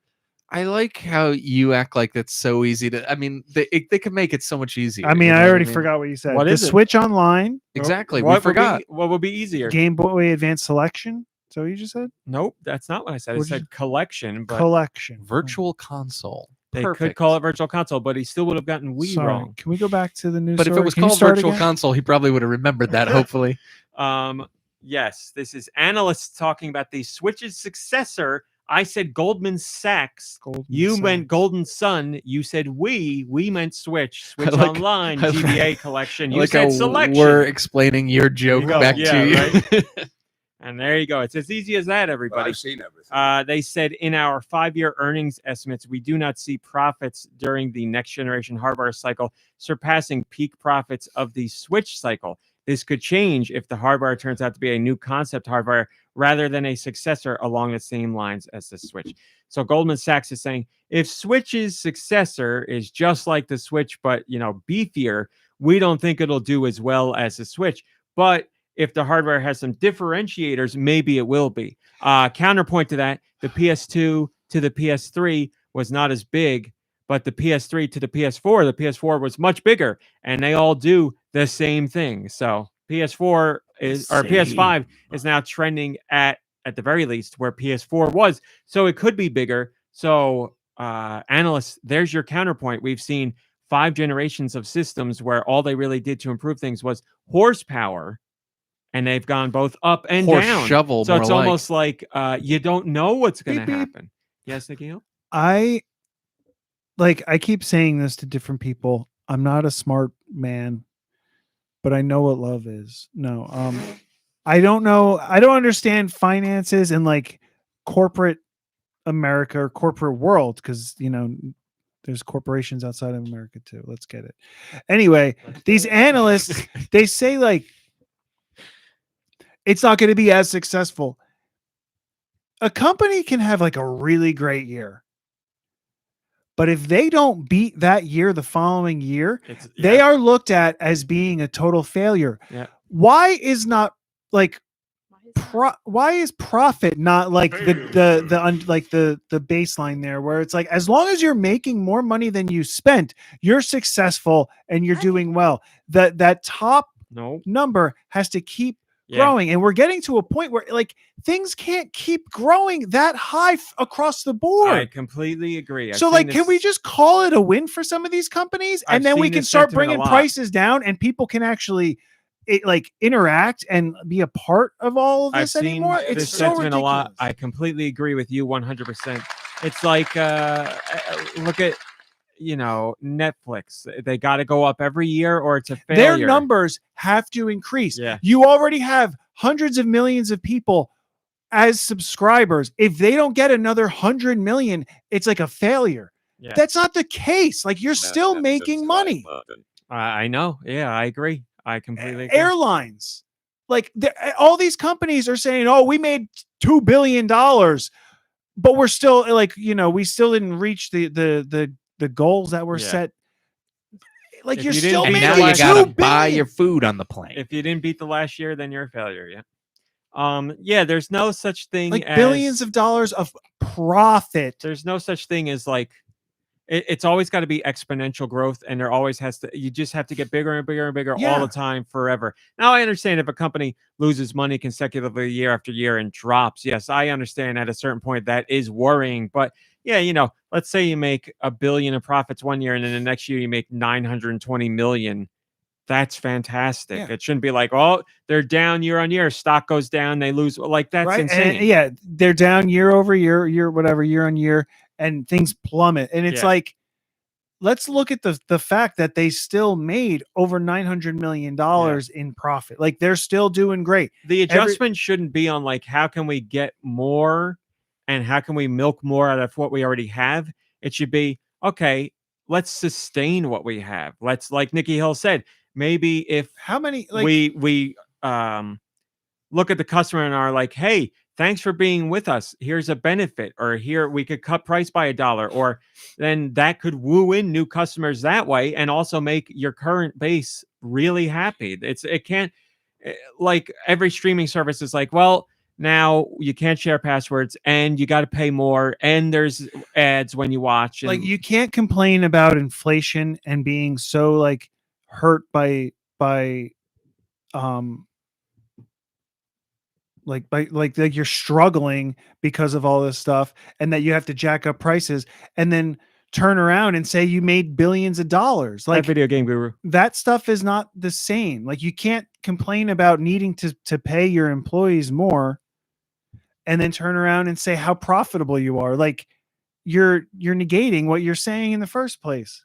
I like how you act like that's so easy to. I mean, they could make it so much easier. I mean, you know I what already forgot what you said. What The is it? Switch Online. Exactly. What We forgot. What would be easier? Game Boy Advance Selection. So you just said Nope, that's not what I said. I What'd you said collection, but collection. Virtual console. they could Perfect. call it Virtual Console, but he still would have gotten Wii Sorry. wrong. Can we go back to the news? But if it was called Virtual Console, he probably would have remembered that. Hopefully, Yes, this is Analysts talking about the Switch's successor. I said Goldman Sachs. You meant Golden Sun. You said we meant Switch. Switch like- Online, I like- GBA collection. You like said how selection. we're explaining your joke go. back Yeah, to you. right. And there you go. It's as easy as that, But everybody. I've seen everything. They said in our 5-year earnings estimates, we do not see profits during the next generation hardware cycle surpassing peak profits of the Switch cycle. This could change if the hardware turns out to be a new concept hardware rather than a successor along the same lines as the Switch. So Goldman Sachs is saying if Switch's successor is just like the Switch, but beefier, we don't think it'll do as well as the Switch. But if the hardware has some differentiators, maybe it will be. Counterpoint to that, the PS2 to the PS3 was not as big, but the PS3 to the PS4 was much bigger, and they all do the same thing. So PS5 is now trending at the very least where PS4 was. So it could be bigger. So analysts, there's your counterpoint. We've seen 5 generations of systems where all they really did to improve things was horsepower. And they've gone both up and Horse down. shovel, So more it's like. almost like you don't know what's going Beep, to beep. happen. Yes, Nicky Hill? I keep saying this to different people. I'm not a smart man, but I know what love is. No, I don't know. I don't understand finances and like corporate America or corporate world because there's corporations outside of America too. Let's get it. Anyway, these analysts, they say like it's not going to be as successful. A company can have like a really great year, but if they don't beat that year the following year, they are looked at as being a total failure. Yeah. Why is not like why is profit not like the baseline there where it's like as long as you're making more money than you spent, you're successful and you're doing well. That top number has to keep growing, and we're getting to a point where like things can't keep growing that high across the board. I completely agree. So like, can we just call it a win for some of these companies, and then we can start bringing prices down, and people can actually interact and be a part of all of this anymore? It's It's so so sentiment ridiculous. a lot. I completely agree with you 100%. It's like look at Netflix. They got to go up every year or it's a failure. Their numbers have to increase. Yeah. You already have hundreds of millions of people as subscribers. If they don't get another 100 million, it's like a failure. Yeah. That's not the case. Like you're still making money. I know. Yeah, I agree. I completely agree. Airlines, like all these companies are saying, "Oh, we made $2 billion," but we're still we still didn't reach the goals that were set. Like you're still and making now you gotta $2 buy billion. your food on the plane. If you didn't beat the last year, then you're a failure. Yeah. Yeah. There's no such thing like as billions of dollars of profit. There's no such thing as like. It's always got to be exponential growth, and there always has to. You just have to get bigger and bigger and bigger all the time, forever. Now, I understand if a company loses money consecutively year after year and drops. Yes, I understand at a certain point that is worrying. But yeah, let's say you make $1 billion in profits one year, and then the next year you make $920 million. That's fantastic. Yeah. It shouldn't be like, oh, they're down year on year. Stock goes down, they lose. Like that's insane. And, they're down year over year, year on year. And things plummet. And it's like, let's look at the fact that they still made over $900 million in profit. Like they're still doing great. The adjustment shouldn't be on like, how can we get more and how can we milk more out of what we already have? It should be, okay, let's sustain what we have. Let's, like Nicky Hill said, maybe if How many we look at the customer and are like, hey, thanks for being with us. Here's a benefit, or here we could cut price by $1, or then that could woo in new customers that way and also make your current base really happy. It can't, like every streaming service is like, well, now you can't share passwords and you got to pay more and there's ads when you watch. And like you can't complain about inflation and being so like hurt by like you're struggling because of all this stuff and that you have to jack up prices and then turn around and say you made billions of dollars. Like Video Game Guru. that stuff is not the same. Like you can't complain about needing to pay your employees more and then turn around and say how profitable you are. Like you're negating what you're saying in the first place.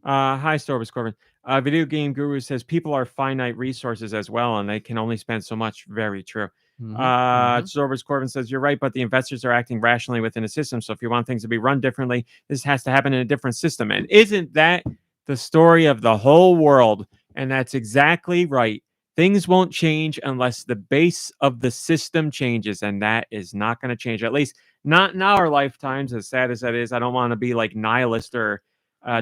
Hi, Storvis Corbin. Video Game Guru says people are finite resources as well, and they can only spend so much. Very true. Storvis Corbin says you're right, but the investors are acting rationally within a system. So if you want things to be run differently, this has to happen in a different system. And isn't that the story of the whole world? And that's exactly right. Things won't change unless the base of the system changes, and that is not going to change. At least not in our lifetimes. As sad as that is, I don't want to be like nihilist or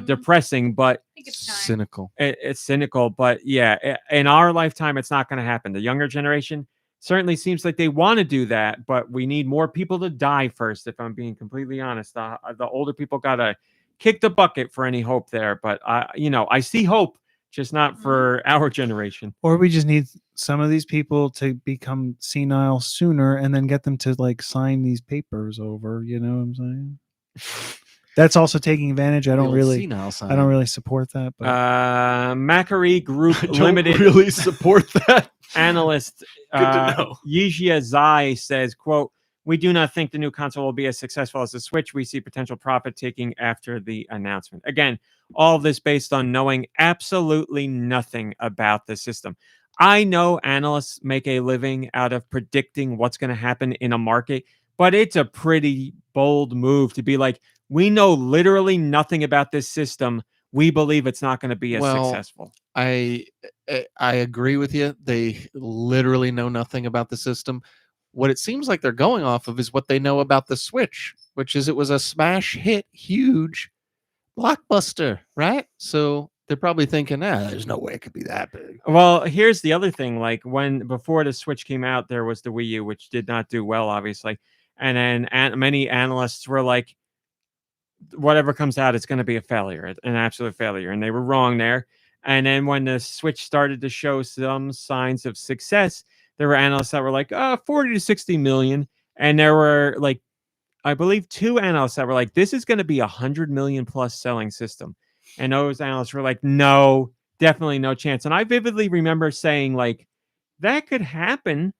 depressing, but I think it's time. Cynical. it's cynical. But yeah, in our lifetime, it's not going to happen. The younger generation certainly seems like they want to do that, but we need more people to die first. If I'm being completely honest, the older people got to kick the bucket for any hope there. But I see hope, just not for our generation. Or we just need some of these people to become senile sooner and then get them to like sign these papers over. You know what I'm saying? That's also taking advantage. I don't really support that. But Macquarie Group I don't Limited really support that. analyst Good to know. Yijia Zai says, quote, "We do not think the new console will be as successful as the Switch. We see potential profit taking after the announcement." Again, all this based on knowing absolutely nothing about the system. I know analysts make a living out of predicting what's going to happen in a market, but it's a pretty bold move to be like, we know literally nothing about this system. We believe it's not going to be as successful. I agree with you. They literally know nothing about the system. What it seems like they're going off of is what they know about the Switch, which is it was a smash hit, huge blockbuster, right? So they're probably thinking, there's no way it could be that big. Well, here's the other thing. Like before the Switch came out, there was the Wii U, which did not do well, obviously. And then many analysts were like, whatever comes out, it's going to be a failure, an absolute failure. And they were wrong there. And then when the Switch started to show some signs of success, there were analysts that were like, 40 to 60 million. And there were like, I believe 2 analysts that were like, this is going to be 100 million plus selling system. And those analysts were like, no, definitely no chance. And I vividly remember saying like, that could happen.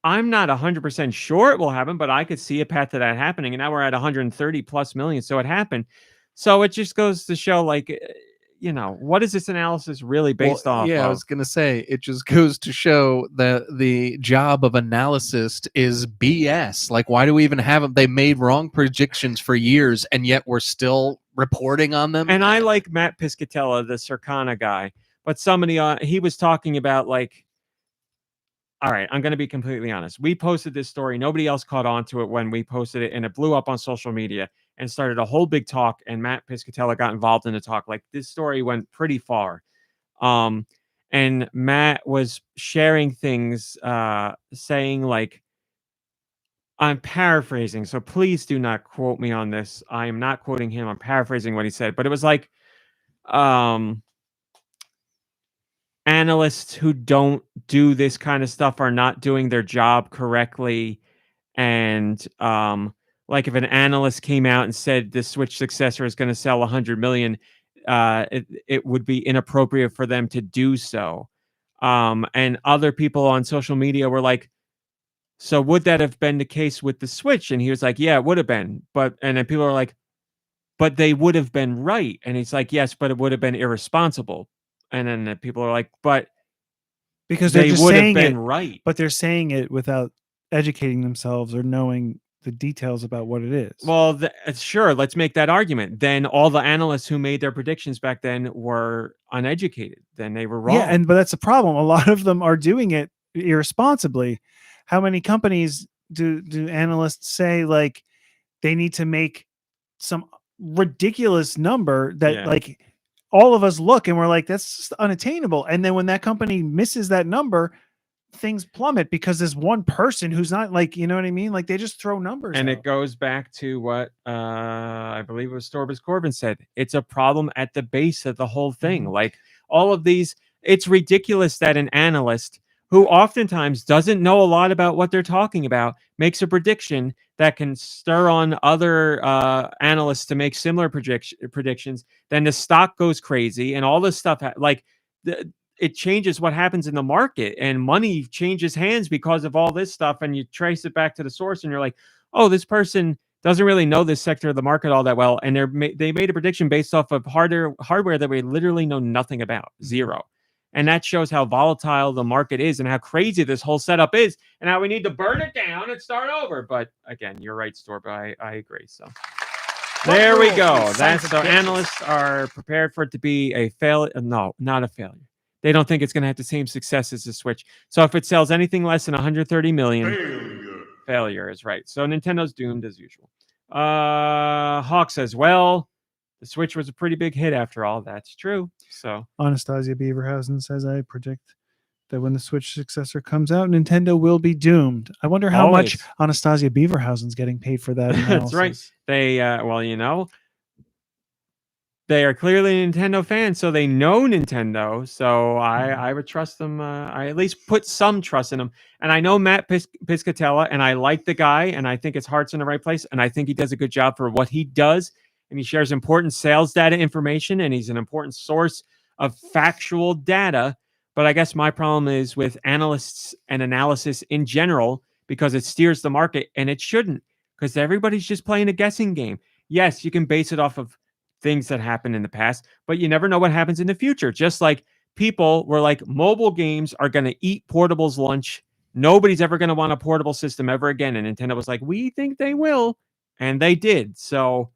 I'm not 100% sure it will happen, but I could see a path to that happening. And now we're at 130 plus million. So it happened. So it just goes to show like, what is this analysis really based off of? I was going to say, it just goes to show that the job of analyst is BS. Like, why do we even have them? They made wrong predictions for years, and yet we're still reporting on them. And I like Matt Piscatella, the Circana guy, but somebody he was talking about like, all right, I'm going to be completely honest. We posted this story. Nobody else caught on to it when we posted it, and it blew up on social media and started a whole big talk, and Matt Piscatella got involved in the talk. Like, this story went pretty far. And Matt was sharing things, saying, like, I'm paraphrasing, so please do not quote me on this. I am not quoting him. I'm paraphrasing what he said, but it was like, analysts who don't do this kind of stuff are not doing their job correctly. And like if an analyst came out and said the Switch successor is going to sell 100 million, it would be inappropriate for them to do so. And other people on social media were like, so would that have been the case with the Switch? And he was like, yeah, it would have been. And then people are like, but they would have been right. And he's like, yes, but it would have been irresponsible. And then people are like, but because they would have saying been it right. But they're saying it without educating themselves or knowing the details about what it is. Well, sure, let's make that argument. Then all the analysts who made their predictions back then were uneducated. Then they were wrong. Yeah, but that's the problem. A lot of them are doing it irresponsibly. How many companies do analysts say like they need to make some ridiculous number that like all of us look and we're like, that's just unattainable. And then when that company misses that number, things plummet because there's one person who's not like, you know what I mean? Like they just throw numbers and out. it goes back to what I believe it was Storbus Corbin said. It's a problem at the base of the whole thing. Like all of these, it's ridiculous that an analyst who oftentimes doesn't know a lot about what they're talking about makes a prediction that can stir on other analysts to make similar predictions. Then the stock goes crazy and all this stuff. It changes what happens in the market, and money changes hands because of all this stuff. And you trace it back to the source and you're like, oh, this person doesn't really know this sector of the market all that well. And they made a prediction based off of hardware that we literally know nothing about, zero. And that shows how volatile the market is and how crazy this whole setup is and how we need to burn it down and start over. But again, you're right, Storb. I agree. So there we go. That's so analysts are prepared for it to be a failure. No, not a failure. They don't think it's going to have the same success as the Switch. So if it sells anything less than 130 million, failure is right. So Nintendo's doomed as usual. Hawk says, well, the Switch was a pretty big hit after all. That's true. So Anastasia Beaverhausen says, I predict that when the Switch successor comes out, Nintendo will be doomed. I wonder how much Anastasia Beaverhausen's getting paid for that analysis. That's right. They, well, you know, they are clearly Nintendo fans, so they know Nintendo. So I would trust them. I at least put some trust in them. And I know Matt Piscatella, and I like the guy, and I think his heart's in the right place, and I think he does a good job for what he does. And he shares important sales data information, and he's an important source of factual data. But I guess my problem is with analysts and analysis in general, because it steers the market, and it shouldn't, because everybody's just playing a guessing game. Yes, you can base it off of things that happened in the past, but you never know what happens in the future. Just like people were like, mobile games are going to eat portables lunch. Nobody's ever going to want a portable system ever again. And Nintendo was like, we think they will. And they did. So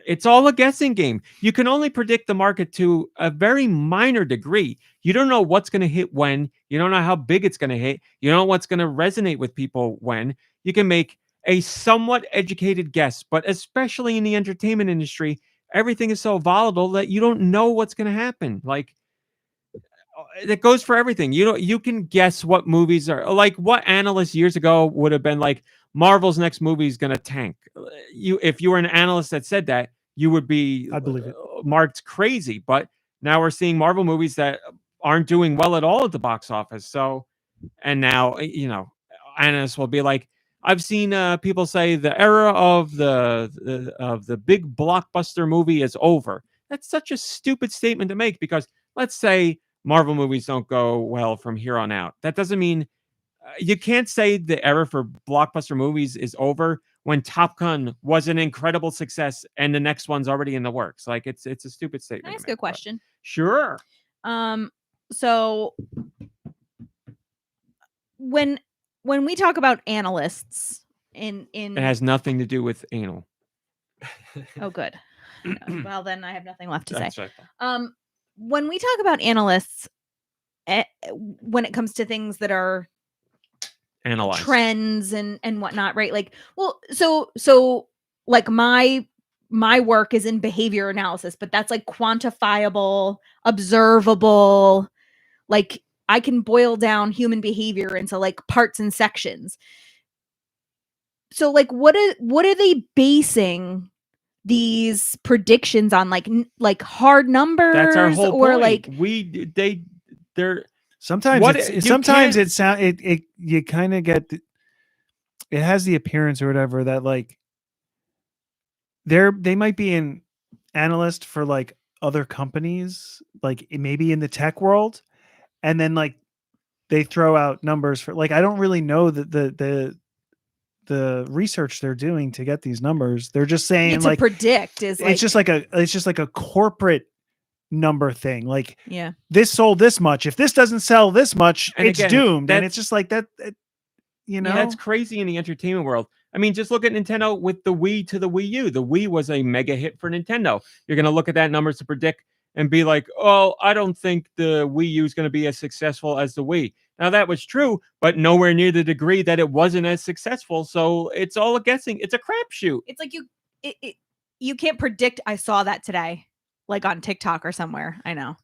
it's all a guessing game. You can only predict the market to a very minor degree. You don't know what's going to hit when. You don't know how big it's going to hit. You don't know what's going to resonate with people when. You can make a somewhat educated guess, but especially in the entertainment industry, everything is so volatile that you don't know what's going to happen. Like, it goes for everything. You can guess what movies are like. What analyst years ago would have been like, Marvel's next movie is going to tank. If you were an analyst that said that, you would be, I believe it, marked crazy. But now we're seeing Marvel movies that aren't doing well at all at the box office. So, and now, you know, analysts will be like, I've seen people say the era of the big blockbuster movie is over. That's such a stupid statement to make, because let's say Marvel movies don't go well from here on out. That doesn't mean you can't say the era for blockbuster movies is over when Top Gun was an incredible success and the next one's already in the works. Like it's a stupid statement. Can I ask a question? Sure. So when we talk about analysts in it has nothing to do with anal. Oh, good. Well, then I have nothing left to say. Right. When we talk about analysts, when it comes to things that are analyzed, trends and whatnot, right? Like, well, so like my work is in behavior analysis, but that's like quantifiable, observable. Like, I can boil down human behavior into like parts and sections. So like, what are they basing these predictions on? Like hard numbers? That's our whole or point. Like they're sometimes you kind of get it has the appearance or whatever that like they might be an analyst for like other companies, like maybe in the tech world, and then like they throw out numbers for like, I don't really know the research they're doing to get these numbers. They're just saying to like predict is like, it's just like a corporate number thing. Like, yeah, this sold this much. If this doesn't sell this much, and it's again, doomed. And it's just like that, you know, that's crazy in the entertainment world. I mean, just look at Nintendo with the Wii to the Wii U. The Wii was a mega hit for Nintendo. You're going to look at that numbers to predict and be like, oh, I don't think the Wii U is going to be as successful as the Wii. Now, that was true, but nowhere near the degree that it wasn't as successful. So it's all a guessing. It's a crapshoot. It's like you can't predict. I saw that today, like on TikTok or somewhere. I know.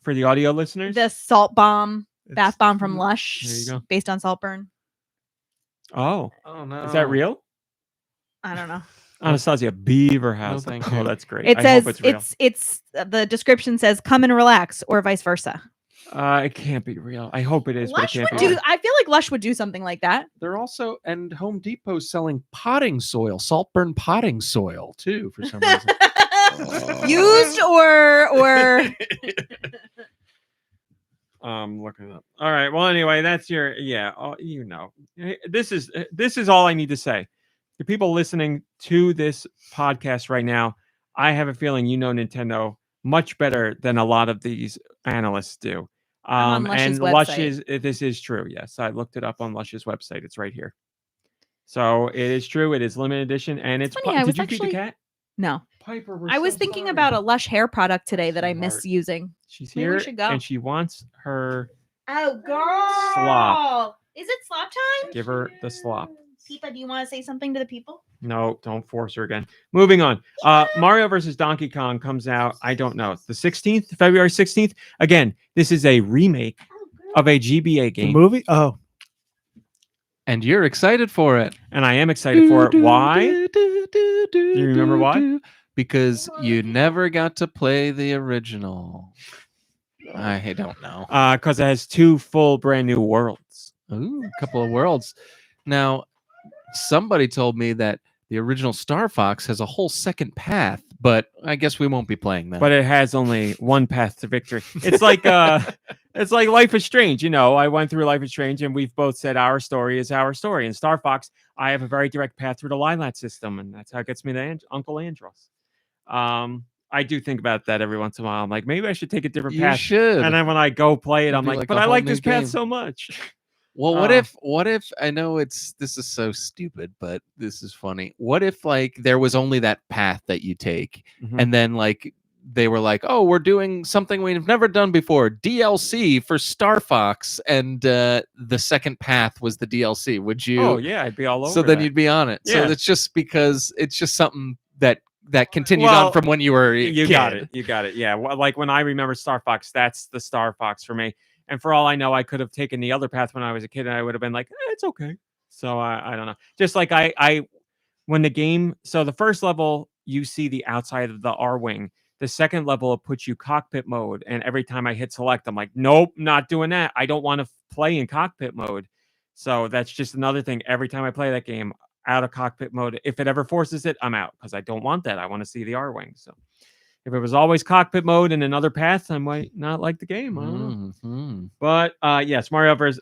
For the audio listeners? The salt bomb, bath bomb from Lush, There you go. based on Saltburn. Oh, no. is that real? I don't know. Anastasia Beaverhouse. No, thank Oh, you. that's great. It I says hope it's real. it's the description says come and relax, or vice versa. It can't be real. I hope it is, but it Lush can't would be do. real. I feel like Lush would do something like that. They're also and Home Depot selling potting soil, Saltburn potting soil too for some reason. Used or Looking it up. All right. Well, anyway, that's your you know. This is all I need to say. The people listening to this podcast right now, I have a feeling you know Nintendo much better than a lot of these analysts do. I'm on Lush's And website. Lush's, this is true. Yes, I looked it up on Lush's website. It's right here. So it is true. It is limited edition, and it's. funny, I was Did you feed the actually- cat? no. Piper, we're I was so thinking sorry. about a Lush hair product today that I miss Smart. using. She's Maybe we here, should go. and she wants her. Oh, girl! Slop. Is it slop time? Give her the slop. Peepa, do you want to say something to the people? No, don't force her again. Moving on. Mario versus Donkey Kong comes out. I don't know. It's the 16th, February 16th. Again, this is a remake of a GBA The game, movie? Oh, And you're excited for it. and I am excited for it. Why? Do you remember why? Because you never got to play the original. I don't know. Because it has two full brand new worlds. Ooh, a couple of worlds. Now, somebody told me that the original Star Fox has a whole second path, but I guess we won't be playing that. But it has only one path to victory. It's like it's like Life is Strange. You know, I went through Life is Strange, and we've both said our story is our story. In Star Fox, I have a very direct path through the Lilat system, and that's how it gets me to Uncle Andros. I do think about that every once in a while. I'm like, maybe I should take a different you path. should. And then when I go play it, It'd I'm be like, like but a I whole like new this path game. so much. Well, what if I know this is so stupid, but this is funny. What if like there was only that path that you take, Mhm. and then like they were like, "Oh, we're doing something we've never done before, DLC for Star Fox," and the second path was the DLC. Would you? Oh yeah, I'd be all over. so then that. you'd be on it. Yeah. So it's just because it's just something that continued Well, on from when you were a You kid. got it. You got it. Yeah. Well, like when I remember Star Fox, that's the Star Fox for me. And for all I know, I could have taken the other path when I was a kid, and I would have been like, it's okay. So I don't know. Just like I when the game. So the first level, you see the outside of the R wing. The second level, it puts you cockpit mode, and every time I hit select, I'm like, nope, not doing that. I don't want to play in cockpit mode. So that's just another thing. Every time I play that game, out of cockpit mode. If it ever forces it, I'm out because I don't want that. I want to see the R wing. So if it was always cockpit mode and another path, I might not like the game. I don't know. Mhm. But yes, Mario versus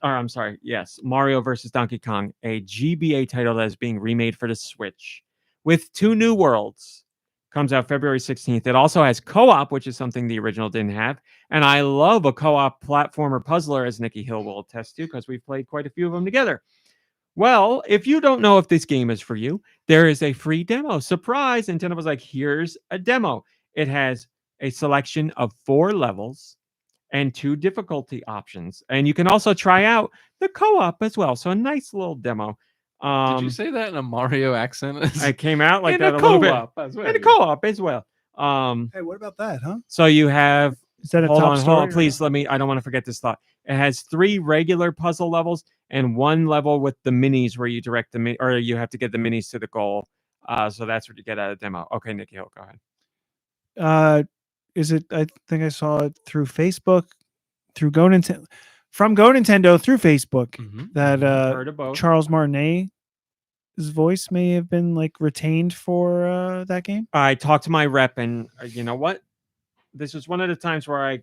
Donkey Kong, a GBA title that is being remade for the Switch with two new worlds. Comes out February 16th. It also has co-op, which is something the original didn't have. And I love a co-op platformer puzzler, as Nicky Hill will attest to, because we've played quite a few of them together. Well, if you don't know if this game is for you, there is a free demo. Surprise! Nintendo was like, here's a demo. It has a selection of 4 levels and 2 difficulty options. And you can also try out the co-op as well. So a nice little demo. Did you say that in a Mario accent? I came out like in that a a little bit. co-op as well. And a co-op as well. hey, what about that, huh? So you have Is that a hold top on, story? hold on, please let me. I don't want to forget this thought. It has 3 regular puzzle levels and 1 level with the minis where you direct the or you have to get the minis to the goal. So that's what you get out of the demo. Okay, Nicky Hill, go ahead. Is it? I think I saw it through Facebook, through GoNintendo, from GoNintendo through Facebook. Mhm. That Heard of both. Charles Martinet's voice may have been like retained for that game. I talked to my rep, and you know what? This was one of the times where I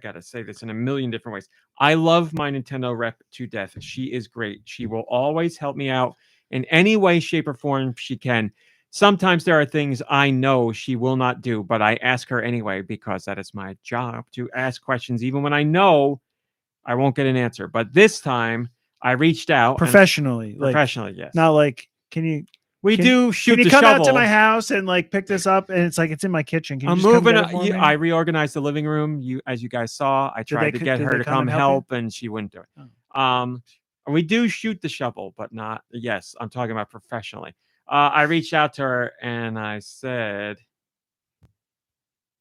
gotta say this in a million different ways. I love my Nintendo rep to death. She is great. She will always help me out in any way, shape, or form she can. Sometimes there are things I know she will not do, but I ask her anyway because that is my job to ask questions, even when I know I won't get an answer. But this time, I reached out and- Professionally, professionally, yes. not like, can we do shoot you the come shovel. out to my house and like pick this up? And it's like it's in my kitchen. Can you I'm just come moving. get it for me? I reorganized the living room. As you guys saw, I tried to get did her they to come come and help help, and she wouldn't do it. Oh. We do shoot the shovel, but not. Yes, I'm talking about professionally. I reached out to her and I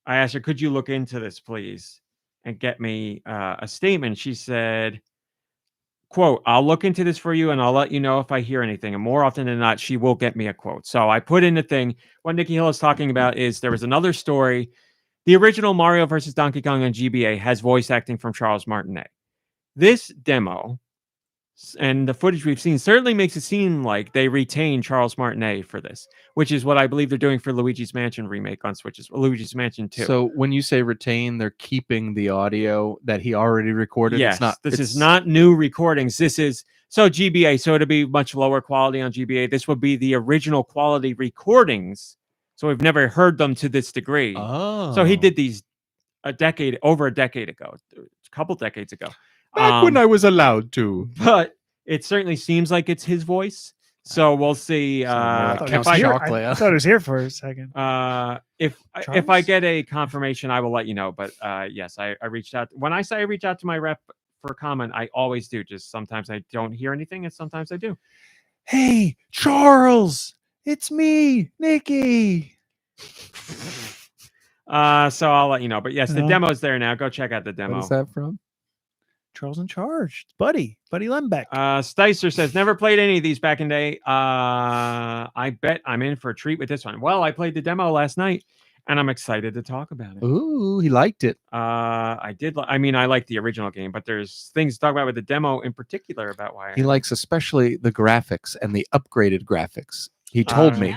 asked her, "Could you look into this, please, and get me a statement?" She said, quote, "I'll look into this for you and I'll let you know if I hear anything." And more often than not, she will get me a quote. So I put in the thing. What Nicky Hill is talking about is there was another story. The original Mario versus Donkey Kong on GBA has voice acting from Charles Martinet. This demo and the footage we've seen certainly makes it seem like they retain Charles Martinet for this, which is what I believe they're doing for Luigi's Mansion remake on Switches, Luigi's Mansion 2. So when you say retain, they're keeping the audio that he already recorded. Yes, This is not new recordings. This is GBA, so it'll be much lower quality on GBA. This would be the original quality recordings. So we've never heard them to this degree. Oh, So he did these over a decade ago, a couple decades ago. back when I was allowed to. But it certainly seems like it's his voice. So we'll see. I thought, Count it was here. Chocolate. I thought it was here for a second. If I Charles? get a confirmation, I will let you know. But yes, I reached out. When I say I reach out to my rep for comment, I always do. Just sometimes I don't hear anything, and sometimes I do. Hey, Charles, it's me, Nicky. So I'll let you know. But yes, the No. demo's there now. Go check out the demo. What is that from? Charles in Charge. It's Buddy Lembeck. Sticer says, never played any of these back in the day. I bet I'm in for a treat with this one. Well, I played the demo last night, and I'm excited to talk about it. Ooh, he liked it. I did. I like the original game, but there's things to talk about with the demo in particular about why He likes especially the graphics and the upgraded graphics. He told me.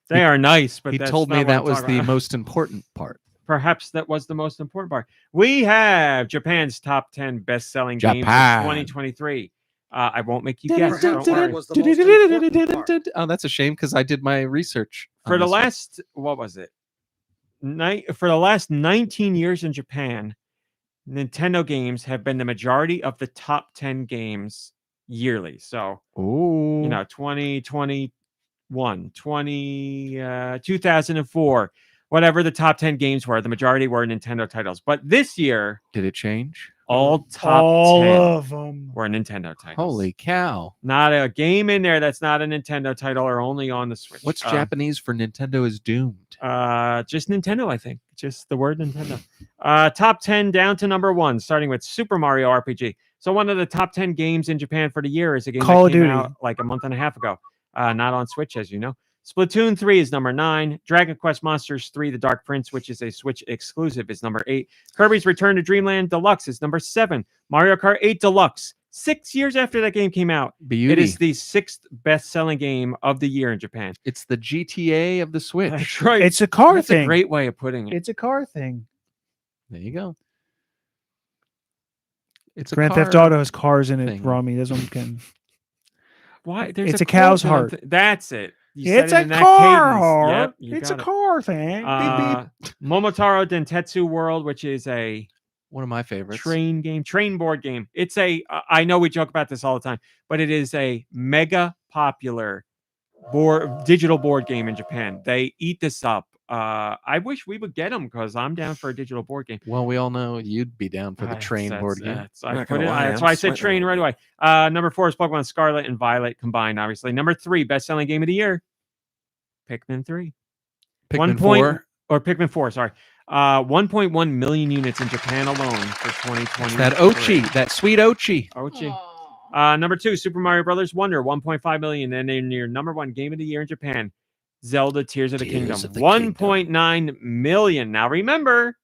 they are nice, but He that's told not me what that I'm was talking the about. most important part. Perhaps that was the most important part. We have Japan's top 10 best-selling games of Japan. 2023. I won't make you guess. Perhaps Don't that worry. was the most important part. Oh, that's a shame because I did my research. For on the this one. last, what was it? For the last 19 years in Japan, Nintendo games have been the majority of the top 10 games yearly. So, Ooh. 2021, 2004, whatever the top 10 games were, the majority were Nintendo titles. But this year, Did it change? all top All 10 of them. were Nintendo titles. Holy cow. Not a game in there that's not a Nintendo title or only on the Switch. What's Japanese for Nintendo is doomed? Just Nintendo, I think. Just the word Nintendo. Top 10 down to number 1, starting with Super Mario RPG. So one of the top 10 games in Japan for the year is a game Call that of came Duty. out like a month and a half ago. Not on Switch, as you know. Splatoon 3 is number 9. Dragon Quest Monsters 3: The Dark Prince, which is a Switch exclusive, is number 8. Kirby's Return to Dreamland Deluxe is number 7. Mario Kart 8 Deluxe, 6 years after that game came out. Beauty. It is the 6th best-selling game of the year in Japan. It's the GTA of the Switch. That's right. It's a car That's thing. a great way of putting it. It's a car thing. There you go. It's a Grand car Theft Auto has cars in it, thing. Rami. That's what I'm getting. Why? There's It's a cow's quote heart. That's it. You said It's it a in that car cadence. heart. Yep, you It's a got it. car thing. Beep, beep. Momotaro Dentetsu World, which is a One of my favorites. train board game. It's I know we joke about this all the time, but it is a mega popular digital board game in Japan. They eat this up. I wish we would get them because I'm down for a digital board game. Well, we all know you'd be down for the train board game. That's Not gonna lie, that's I'm why I said sweating train a right little away. Number 4 is Pokemon Scarlet and Violet combined, obviously. Number 3, best-selling game of the year, Pikmin 3. Pikmin 4. Or Pikmin 4, sorry. 1.1 million units in Japan alone for 2020. That Ochi, that sweet Ochi. Ochi. Number 2, Super Mario Brothers Wonder, 1.5 million. And then your number 1 game of the year in Japan, Zelda Tears of the Kingdom, Tears of the 1.9 million. Now remember,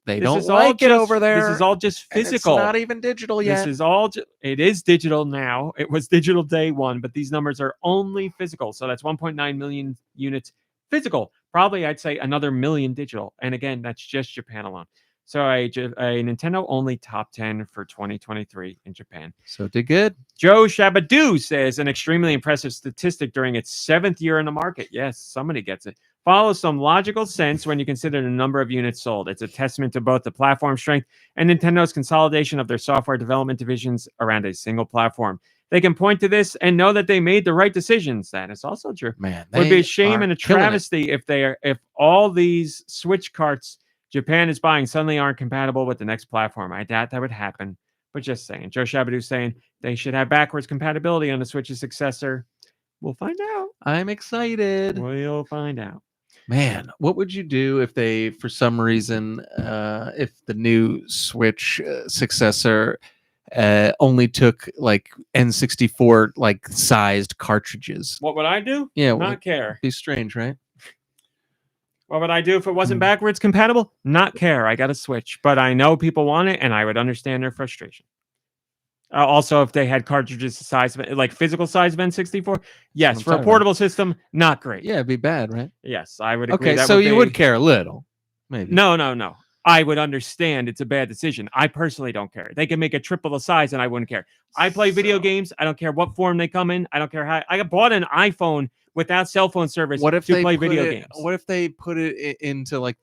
They this don't is all like it just- over there. This is all just and it's physical. not even digital yet. This is all. It is digital now. It was digital day 1, but these numbers are only physical. So that's 1.9 million units physical. Probably, I'd say another million digital. And again, that's just Japan alone. So a Nintendo only top 10 for 2023 in Japan. So did good. Joe Shabadoo says an extremely impressive statistic during its 7th year in the market. Yes, somebody gets it. Follows some logical sense when you consider the number of units sold. It's a testament to both the platform strength and Nintendo's consolidation of their software development divisions around a single platform. They can point to this and know that they made the right decisions. That is also true. Man, It would be they a shame are and a killing it. travesty if all these Switch carts Japan is buying suddenly aren't compatible with the next platform. I doubt that would happen. But just saying. Joe Shabadoo saying they should have backwards compatibility on the Switch's successor. We'll find out. I'm excited. We'll find out. Man, what would you do if they, for some reason, if the new Switch successor only took like N64 like sized cartridges? What would I do? Yeah, Not would care. be strange, right? What would I do if it wasn't backwards compatible? Not care. I got a Switch, but I know people want it, and I would understand their frustration. Also, if they had cartridges the size of like physical size of N64, yes. I'm For a talking portable system, not great. Yeah, it'd be bad, right? Yes, I would agree. Okay, that so you be... would care a little, maybe. No. I would understand it's a bad decision. I personally don't care. They can make it triple the size, and I wouldn't care. I play video games. I don't care what form they come in. I don't care how. I bought an iPhone without cell phone service What if to they play put video it, games. What if they put it into like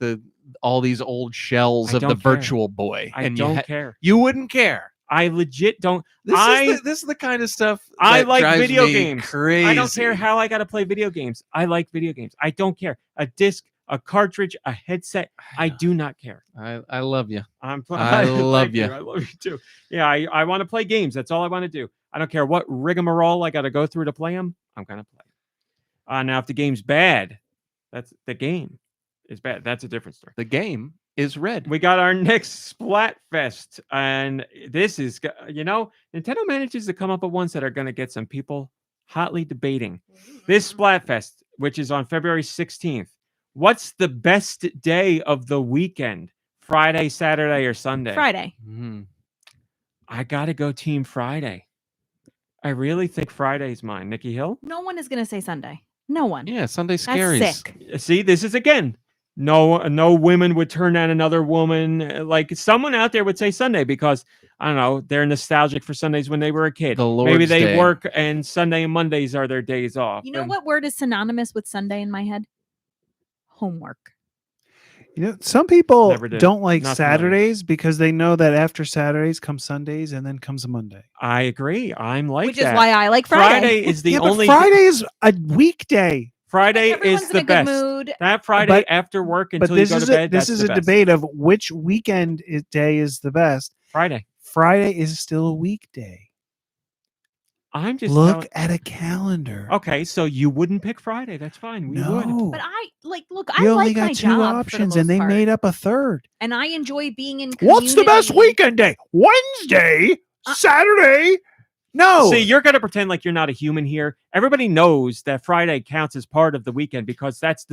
all these old shells I of the don't care. Virtual Boy? I and don't care. You wouldn't care. I legit don't. This is the kind of stuff I that like drives video me games. Crazy. I don't care how I got to play video games. I like video games. I don't care. A disc, a cartridge, a headset. I do not care. I love you. I love thank you. I love you too. Yeah, I want to play games. That's all I want to do. I don't care what rigmarole I got to go through to play them. I'm gonna play. Now, if the game's bad, that's the game is bad. That's a different story. The game is red. We got our next Splatfest, and this is, Nintendo manages to come up with ones that are going to get some people hotly debating. This Splatfest, which is on February 16th, what's the best day of the weekend? Friday, Saturday, or Sunday? Friday. I got to go Team Friday. I really think Friday's mine. Nicky Hill? No one is going to say Sunday. No one. Yeah, Sunday That's scaries. sick. See, this is again. No women would turn down another woman. Like someone out there would say Sunday because I don't know, they're nostalgic for Sundays when they were a kid. The Lord's Maybe they Day. work and Sunday and Mondays are their days off. You know And what word is synonymous with Sunday in my head? Homework. Some people Never did. don't like Not familiar. Saturdays because they know that after Saturdays come Sundays and then comes a Monday. I agree. I'm like Which that. is why I like Friday. Friday is the yeah, only but Friday is a weekday. Friday Everyone's is in the a good best. mood. That Friday But- after work But until you this go is to bed. this that's is the a best. debate of which weekend day is the best. Friday. Friday is still a weekday. I'm just Look at a calendar. Okay, so you wouldn't pick Friday. That's fine. We would. No, But I look, you I only like got my two job options, for the and they most part. made up a third. And I enjoy being in What's the best community. weekend day? Wednesday, Saturday. No, See, you're going to pretend like you're not a human here. Everybody knows that Friday counts as part of the weekend because that's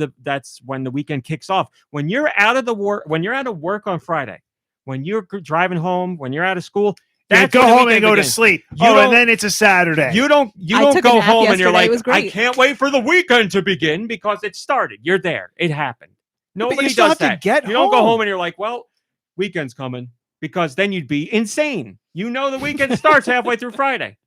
when the weekend kicks off. When you're out of work on Friday, when you're driving home, when you're out of school, yeah, that's go when the home and weekend go to begins. sleep. You And don't- then it's a Saturday. You don't I took a go nap home and you're yesterday. like, It was I great. can't wait for the weekend to begin because it started. You're there. It happened. but you Nobody still does have to that. get You don't go home. home and you're like, well, weekend's coming because then you'd be insane. You know the weekend starts halfway through Friday.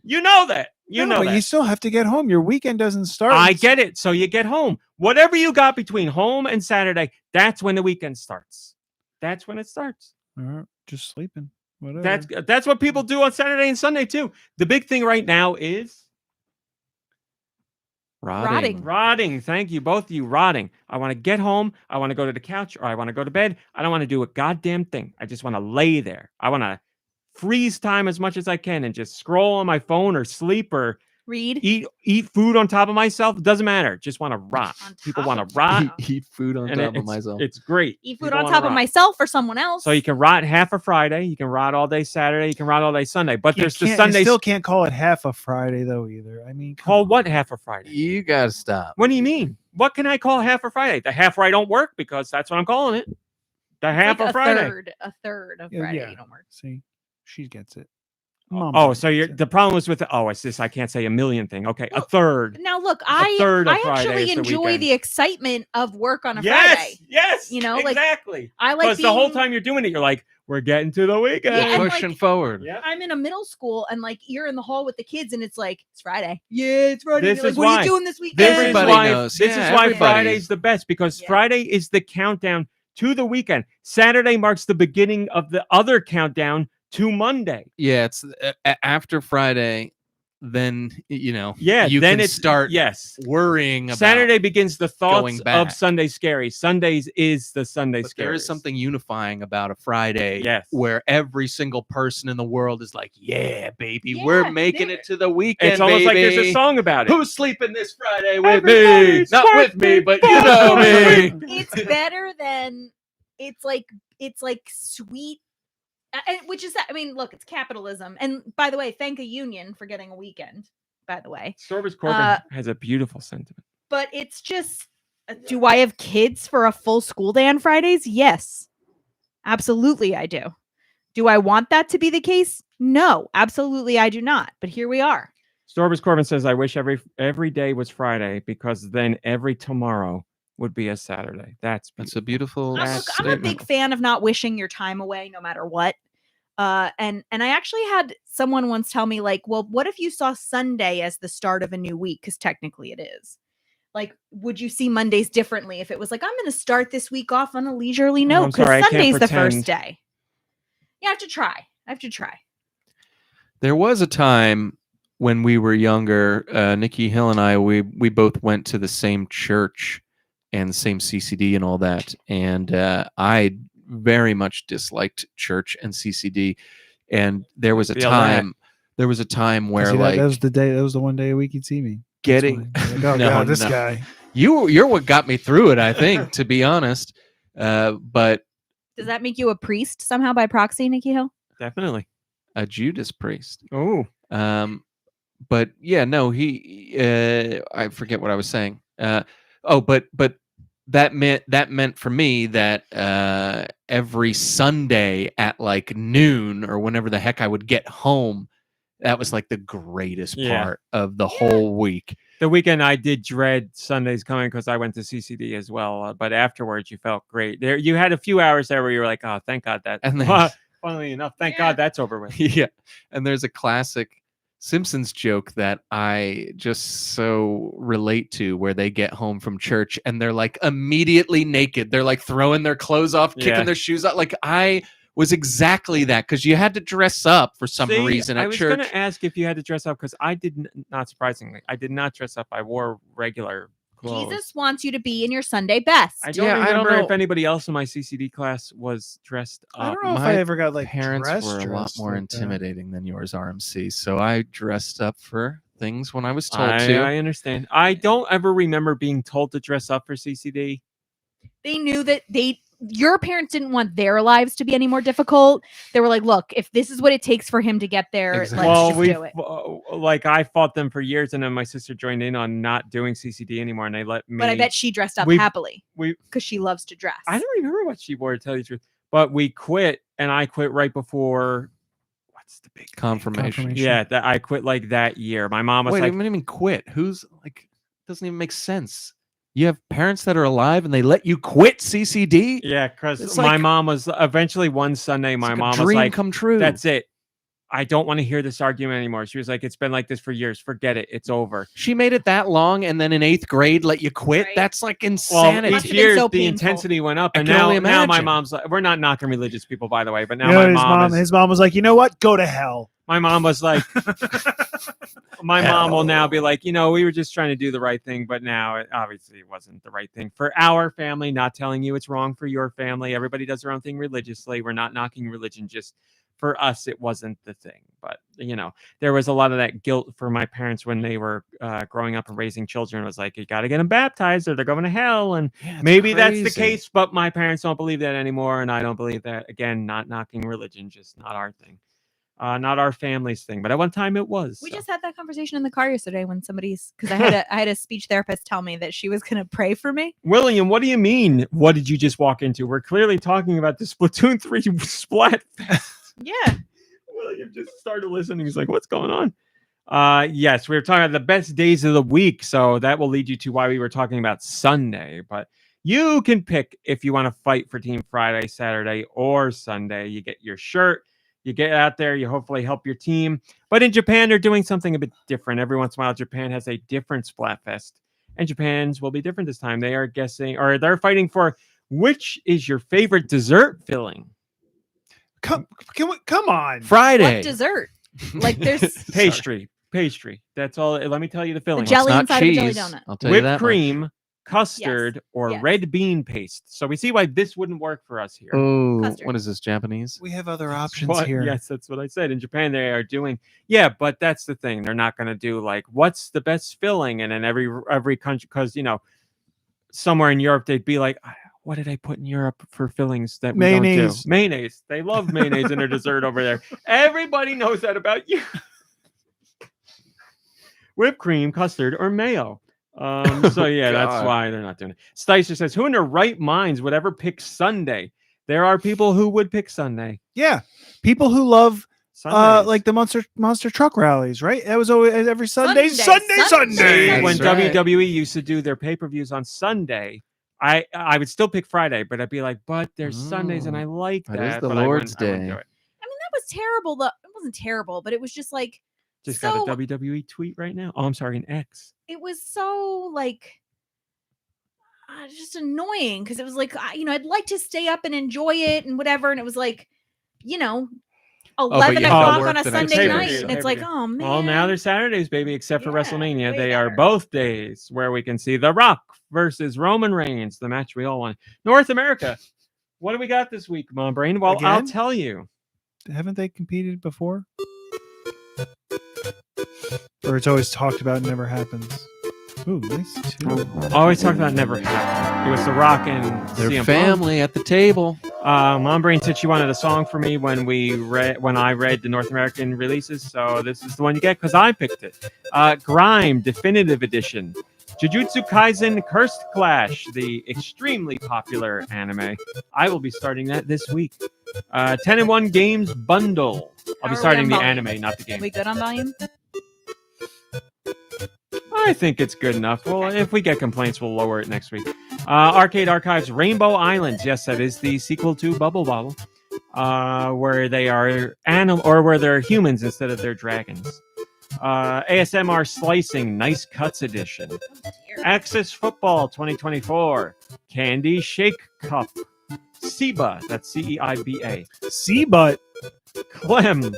You know that. You No, know but that. you still have to get home. Your weekend doesn't start. I get it. So you get home. Whatever you got between home and Saturday, that's when the weekend starts. That's when it starts. Just sleeping. Whatever. That's what people do on Saturday and Sunday too. The big thing right now is Rotting. rotting. Thank you, both of you. Rotting. I want to get home. I want to go to the couch or I want to go to bed. I don't want to do a goddamn thing. I just want to lay there. I want to freeze time as much as I can and just scroll on my phone or sleep or Read. eat food on top of myself. It doesn't matter. Just want to rot. On People top want of to rot. Eat food on And top of it's, myself. it's great. Eat food People on wanna top of rot. myself or someone else. So you can rot half of Friday. You can rot all day Saturday. You can rot all day Sunday. But You there's the can't- Sunday. You still can't call it half a Friday though either. I mean, come Call on. what half of Friday? You gotta stop. What do you mean? What can I call half of Friday? The half where I don't work because that's what I'm calling it. The It's half like of Friday. A third of Yeah, Friday. yeah. You don't work. See, she gets it. Mom's Oh, on so you're the problem was with it's this I can't say a million thing. Okay, a Well, third. Now look, third of I Friday actually is the enjoy weekend. the excitement of work on a Friday. Yes, You know, like, exactly. I like Because the whole being- time you're doing it, you're like, we're getting to the weekend. Yeah, and, Pushing like, forward. Yeah. I'm in a middle school and like you're in the hall with the kids and it's like it's Friday. Yeah, it's Friday. This You're like, is what are why. you doing this weekend? This is Everybody why. knows. This Yeah, is why everybody. Friday's the best because Yeah. Friday is the countdown to the weekend. Saturday marks the beginning of the other countdown to Monday. Yeah, it's after Friday. Then you Then can it's start worrying about Saturday begins the thoughts going back. of Sunday Scary. Sundays is the Sunday But Scary. there is something unifying about a Friday Yes. where every single person in the world is like, yeah, baby, Yeah, we're making there- it to the weekend, It's almost like there's a baby. song about it. Who's sleeping this Friday with me? Everybody's Not with me, working but you know for me. It's better than it's like sweet. Which is that? I mean, look, it's capitalism. And by the way, thank a union for getting a weekend. By the way, Sorbus Corbin has a beautiful sentiment. but it's just. Do I have kids for a full school day on Fridays? Yes, absolutely, I do. Do I want that to be the case? No, absolutely, I do not. But here we are. Sorbus Corbin says, I wish every day was Friday because then every tomorrow would be a Saturday. That's a beautiful I'm a big fan of not wishing your time away, no matter what. And I actually had someone once tell me, like, well, what if you saw Sunday as the start of a new week? Because technically it is. Like, would you see Mondays differently if it was like, I'm going to start this week off on a leisurely note I'm because sorry, I can't Sunday's the first pretend. day? You have to try. I have to try. There was a time when we were younger, Nicky Hill and I, we both went to the same church and the same CCD and all that. And I very much disliked church and CCD. And there was a Feel time where See, like that was the one day a week you'd see me. getting That's why. Like, oh No, God, this no. guy. you're what got me through it, I think, to be honest. But Does that make you a priest somehow by proxy, Nicky Hill? Definitely. a Judas priest. Oh, But yeah, no, I forget what I was saying. But that meant for me that every Sunday at like noon or whenever the heck I would get home, that was like the greatest Yeah. part of the whole week. the weekend I did dread Sundays coming because I went to CCD as well. But afterwards, you felt great. There, you had a few hours there where you were like, "Oh, thank God that." And then- funnily enough, thank Yeah. God that's over with. Yeah. And there's a classic Simpsons joke that I just so relate to where they get home from church and they're like immediately naked. They're like throwing their clothes off, kicking Yeah. their shoes out. Like I was exactly that because you had to dress up for some See, reason I at was church. going to ask if you had to dress up because I did not surprisingly. I did not dress up. I wore regular clothes. Jesus wants you to be in your Sunday best. I don't Yeah, I don't remember if know. anybody else in my CCD class was dressed I up. don't know if my I ever got like Parents dressed were a lot dressed more like that. intimidating than yours, RMC. So I dressed up for things when I was told I to. understand. I don't ever remember being told to dress up for CCD. They knew that your parents didn't want their lives to be any more difficult. They were like, look, if this is what it takes for him to get there, Exactly. let's Well, just we do it. like I fought them for years, and then my sister joined in on not doing CCD anymore, and they let me. But I bet she dressed up we- happily we. because she loves to dress. I don't remember what she wore to tell you the truth, but we quit, and I quit right before. What's the big thing? Confirmation. Yeah, that I quit like that year. My mom was Wait, like, I didn't even quit. Who's like, doesn't even make sense. You have parents that are alive and they let you quit CCD? yeah, because It's my like- mom was eventually one Sunday. It's My like a mom was dream like, come true. "That's it. I don't want to hear this argument anymore." She was like, "It's been like this for years. Forget it. It's over." She made it that long and then in 8th grade let you quit? Right. That's like Well, insanity. Must each have been year so the painful. intensity went up, I and can only now my imagine. mom's like, we're not knocking religious people, by the way, but now You know, my his mom was like, you know what? Go to hell. my mom was like, my mom will now be Hell. like, we were just trying to do the right thing, but now it obviously wasn't the right thing for our family. Not telling you it's wrong for your family. Everybody does their own thing religiously. We're not knocking religion. Just for us, it wasn't the thing. But there was a lot of that guilt for my parents when they were growing up and raising children. It was like, you got to get them baptized or they're going to hell. And Yeah, it's maybe that's the crazy. case, but my parents don't believe that anymore, and I don't believe that. Again, not knocking religion, just not our thing. Not our family's thing, but at one time it was. We so. just had that conversation in the car yesterday when because I had a speech therapist tell me that she was going to pray for me. William, what do you mean? What did you just walk into? We're clearly talking about the Splatoon 3 Splatfest. Yeah. William just started listening. He's like, what's going on? Yes, we were talking about the best days of the week. So that will lead you to why we were talking about Sunday. But you can pick if you want to fight for Team Friday, Saturday, or Sunday. You get your shirt. You get out there. You hopefully help your team. But in Japan, they're doing something a bit different. Every once in a while, Japan has a different Splatfest. And Japan's will be different this time. They are guessing, or they're fighting for which is your favorite dessert filling? Come on. Friday. What dessert? Like there's Pastry. That's all. Let me tell you the filling. The jelly Not inside a jelly cheese. donut. I'll tell you that Whipped cream, custard, or Yes. red bean paste. So we see why this wouldn't work for us here. Oh, Custard. what is this, Japanese? We have other options What? here. Yes, that's what I said. In Japan, they are doing. Yeah, but that's the thing. They're not going to do like what's the best filling, and in every country, because somewhere in Europe they'd be like, what did I put in Europe for fillings that we don't do? Mayonnaise. Mayonnaise. They love mayonnaise in their dessert over there. Everybody knows that about you. Whipped cream, custard, or mayo. So yeah, that's God. why they're not doing it. Sticer says, who in their right minds would ever pick Sunday? There are people who would pick Sunday. Yeah. People who love Sundays. like the monster truck rallies, right? That was always every Sunday. Sunday. Sunday. When That's right. WWE used to do their pay-per-views on Sunday, I would still pick Friday, but I'd be like, but there's Sundays and I like that. That is the but I Lord's wouldn't do Day. it. I mean, that was terrible. It wasn't terrible, but it was just like Just so, got a WWE tweet right now. Oh, I'm sorry, an X. It was so like just annoying because it was like I'd like to stay up and enjoy it and whatever, and it was like 11 you have to o'clock work on a the next Sunday day. night, and it's like, Pay-per-view. oh man. Well, now they're Saturdays, baby, except for Yeah, WrestleMania. way They are better. both days where we can see The Rock versus Roman Reigns, the match we all want. North America. What do we got this week, Mom Brain? Well, I'll Again? tell you. Haven't they competed before? Or it's always talked about and never happens. Ooh, nice too. Always talk about never happened. It was The Rock and Their CM Punk. family at the table. Mom Brain said she wanted a song for me when I read the North American releases, so this is the one you get because I picked it. Grime Definitive Edition, Jujutsu Kaisen Cursed Clash, the extremely popular anime. I will be starting that this week. 10-in-1 Games Bundle. I'll How be are we starting on the volume? anime, not the game. We good on volume? I think it's good enough. Well, if we get complaints, we'll lower it next week. Arcade Archives Rainbow Islands. Yes, that is the sequel to Bubble Bobble, where they are where they're humans instead of their dragons. ASMR Slicing Nice Cuts Edition. Access Football 2024. Candy Shake Cup. Seba. That's CEIBA. C-Butt. Clem.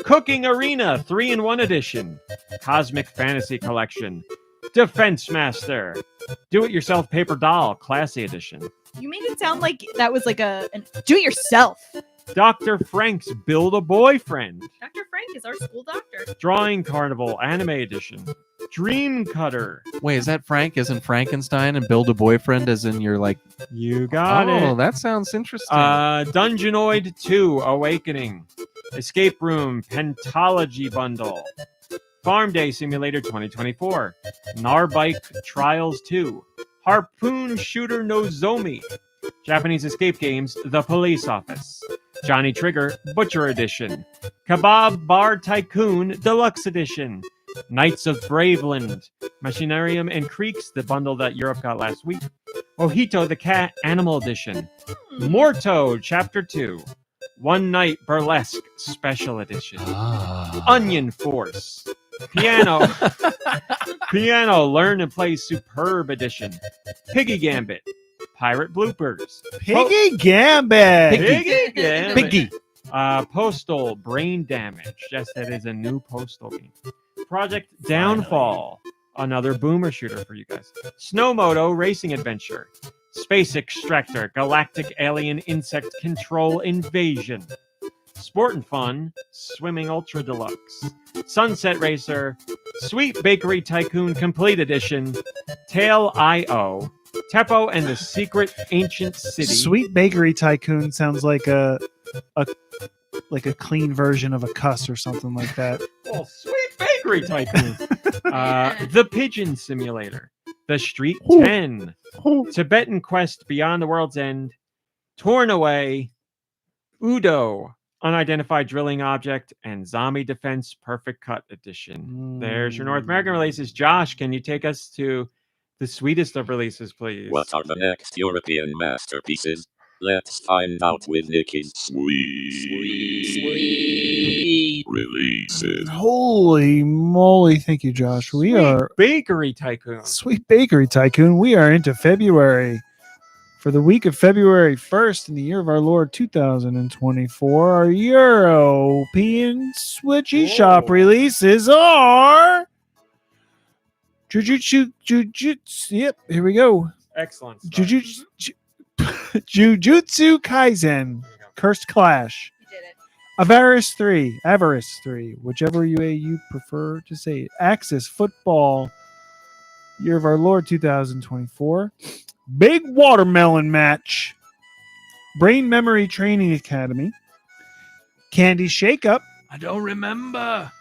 Cooking Arena 3-in-1 Edition. Cosmic Fantasy Collection. Defense Master. Do-it-yourself paper doll classy edition. You made it sound like that was like an do-it-yourself. Dr. Frank's Build a Boyfriend. Dr. Frank is our school doctor. Drawing Carnival Anime Edition. Dream Cutter. Wait, is that Frank? Isn't Frankenstein and Build a Boyfriend as in you're like, You got oh, it. that sounds interesting. Dungeonoid 2 Awakening. Escape Room Pentology Bundle. Farm Day Simulator 2024. Narbike Trials 2. Harpoon Shooter Nozomi. Japanese Escape Games The Police Office. Johnny Trigger Butcher Edition. Kebab Bar Tycoon Deluxe Edition. Knights of Braveland. Machinarium and Creeks, the bundle that Europe got last week. Ojito the Cat Animal Edition. Morto Chapter 2. One Night Burlesque Special Edition. Onion Force. Piano. Piano Learn and Play Superb Edition. Piggy Gambit. Pirate Bloopers. Piggy Gambit. Piggy Gambit. Piggy. Postal Brain Damage. Yes, that is a new Postal game. Project Downfall. Another boomer shooter for you guys. Snowmoto Racing Adventure. Space Extractor Galactic Alien Insect Control Invasion. Sport and Fun Swimming Ultra Deluxe. Sunset Racer. Sweet Bakery Tycoon Complete Edition. Tail I.O. Teppo and the Secret Ancient City. Sweet Bakery Tycoon sounds like a clean version of a cuss or something like that. Oh, Sweet Bakery Tycoon. The Pigeon Simulator. The Street 10. Tibetan Quest Beyond the World's End. Torn Away. Udo. Unidentified Drilling Object, and Zombie Defense Perfect Cut Edition. There's your North American releases. Josh, can you take us to the sweetest of releases, please? What are the next European masterpieces? Let's find out with Nicky's sweet releases. Holy moly. Thank you, Josh. We Sweet are Bakery Tycoon. Sweet Bakery Tycoon. We are into February. For the week of February 1st in the year of our Lord 2024, our European Switch eShop Whoa. releases are Jujutsu. Yep, here we go. Excellent. Stuff. Jujutsu Kaisen, There you go. Cursed Clash, You did it. Avarice 3, whichever way you prefer to say it. Axis Football, year of our Lord 2024. Big Watermelon Match, Brain Memory Training Academy, Candy Shake Up. I don't remember.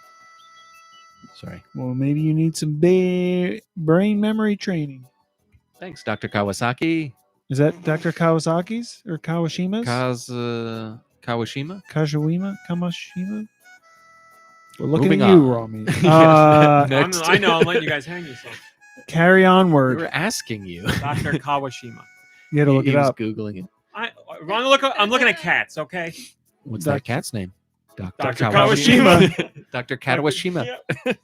Sorry. Well, maybe you need some brain memory training. Thanks, Dr. Kawasaki. Is that Dr. Kawasaki's or Kawashima's? Kawashima? Kamashima? We're looking Moving at you, on. Rami. Next. I know. I'm letting you guys hang yourself. Carry We onward. were asking you. Dr. Kawashima. You had to look He it was up. Googling it. I'm looking at cats, okay? What's Doc- that cat's name? Dr. Kawashima. Dr. Kawashima. Yep.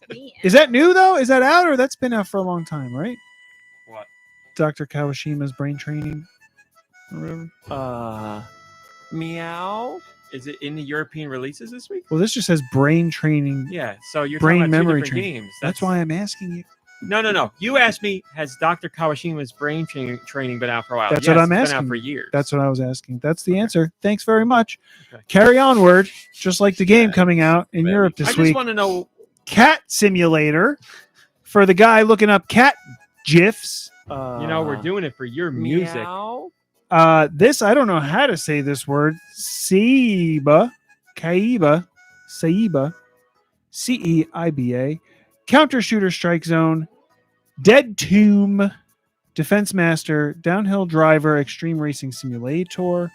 Is that new though? Is that out or that's been out for a long time, right? What? Dr. Kawashima's brain training or whatever. Meow. Is it in the European releases this week? Well, this just says brain training. Yeah. So you're Brain talking about memory two different training. games. That's why I'm asking you. No. You asked me, has Dr. Kawashima's brain training been out for a while? That's Yes, what I'm it's been asking. out for years. That's what I was asking. That's the answer. Thanks very much. Okay. Carry onward, just like the game coming out in Very Europe I this just week. want to know. Cat Simulator for the guy looking up cat gifs. We're doing it for your music. This, I don't know how to say this word. Ceiba. CEIBA. Counter Shooter Strike Zone. Dead Tomb. Defense Master. Downhill Driver. Extreme Racing Simulator.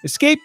Escape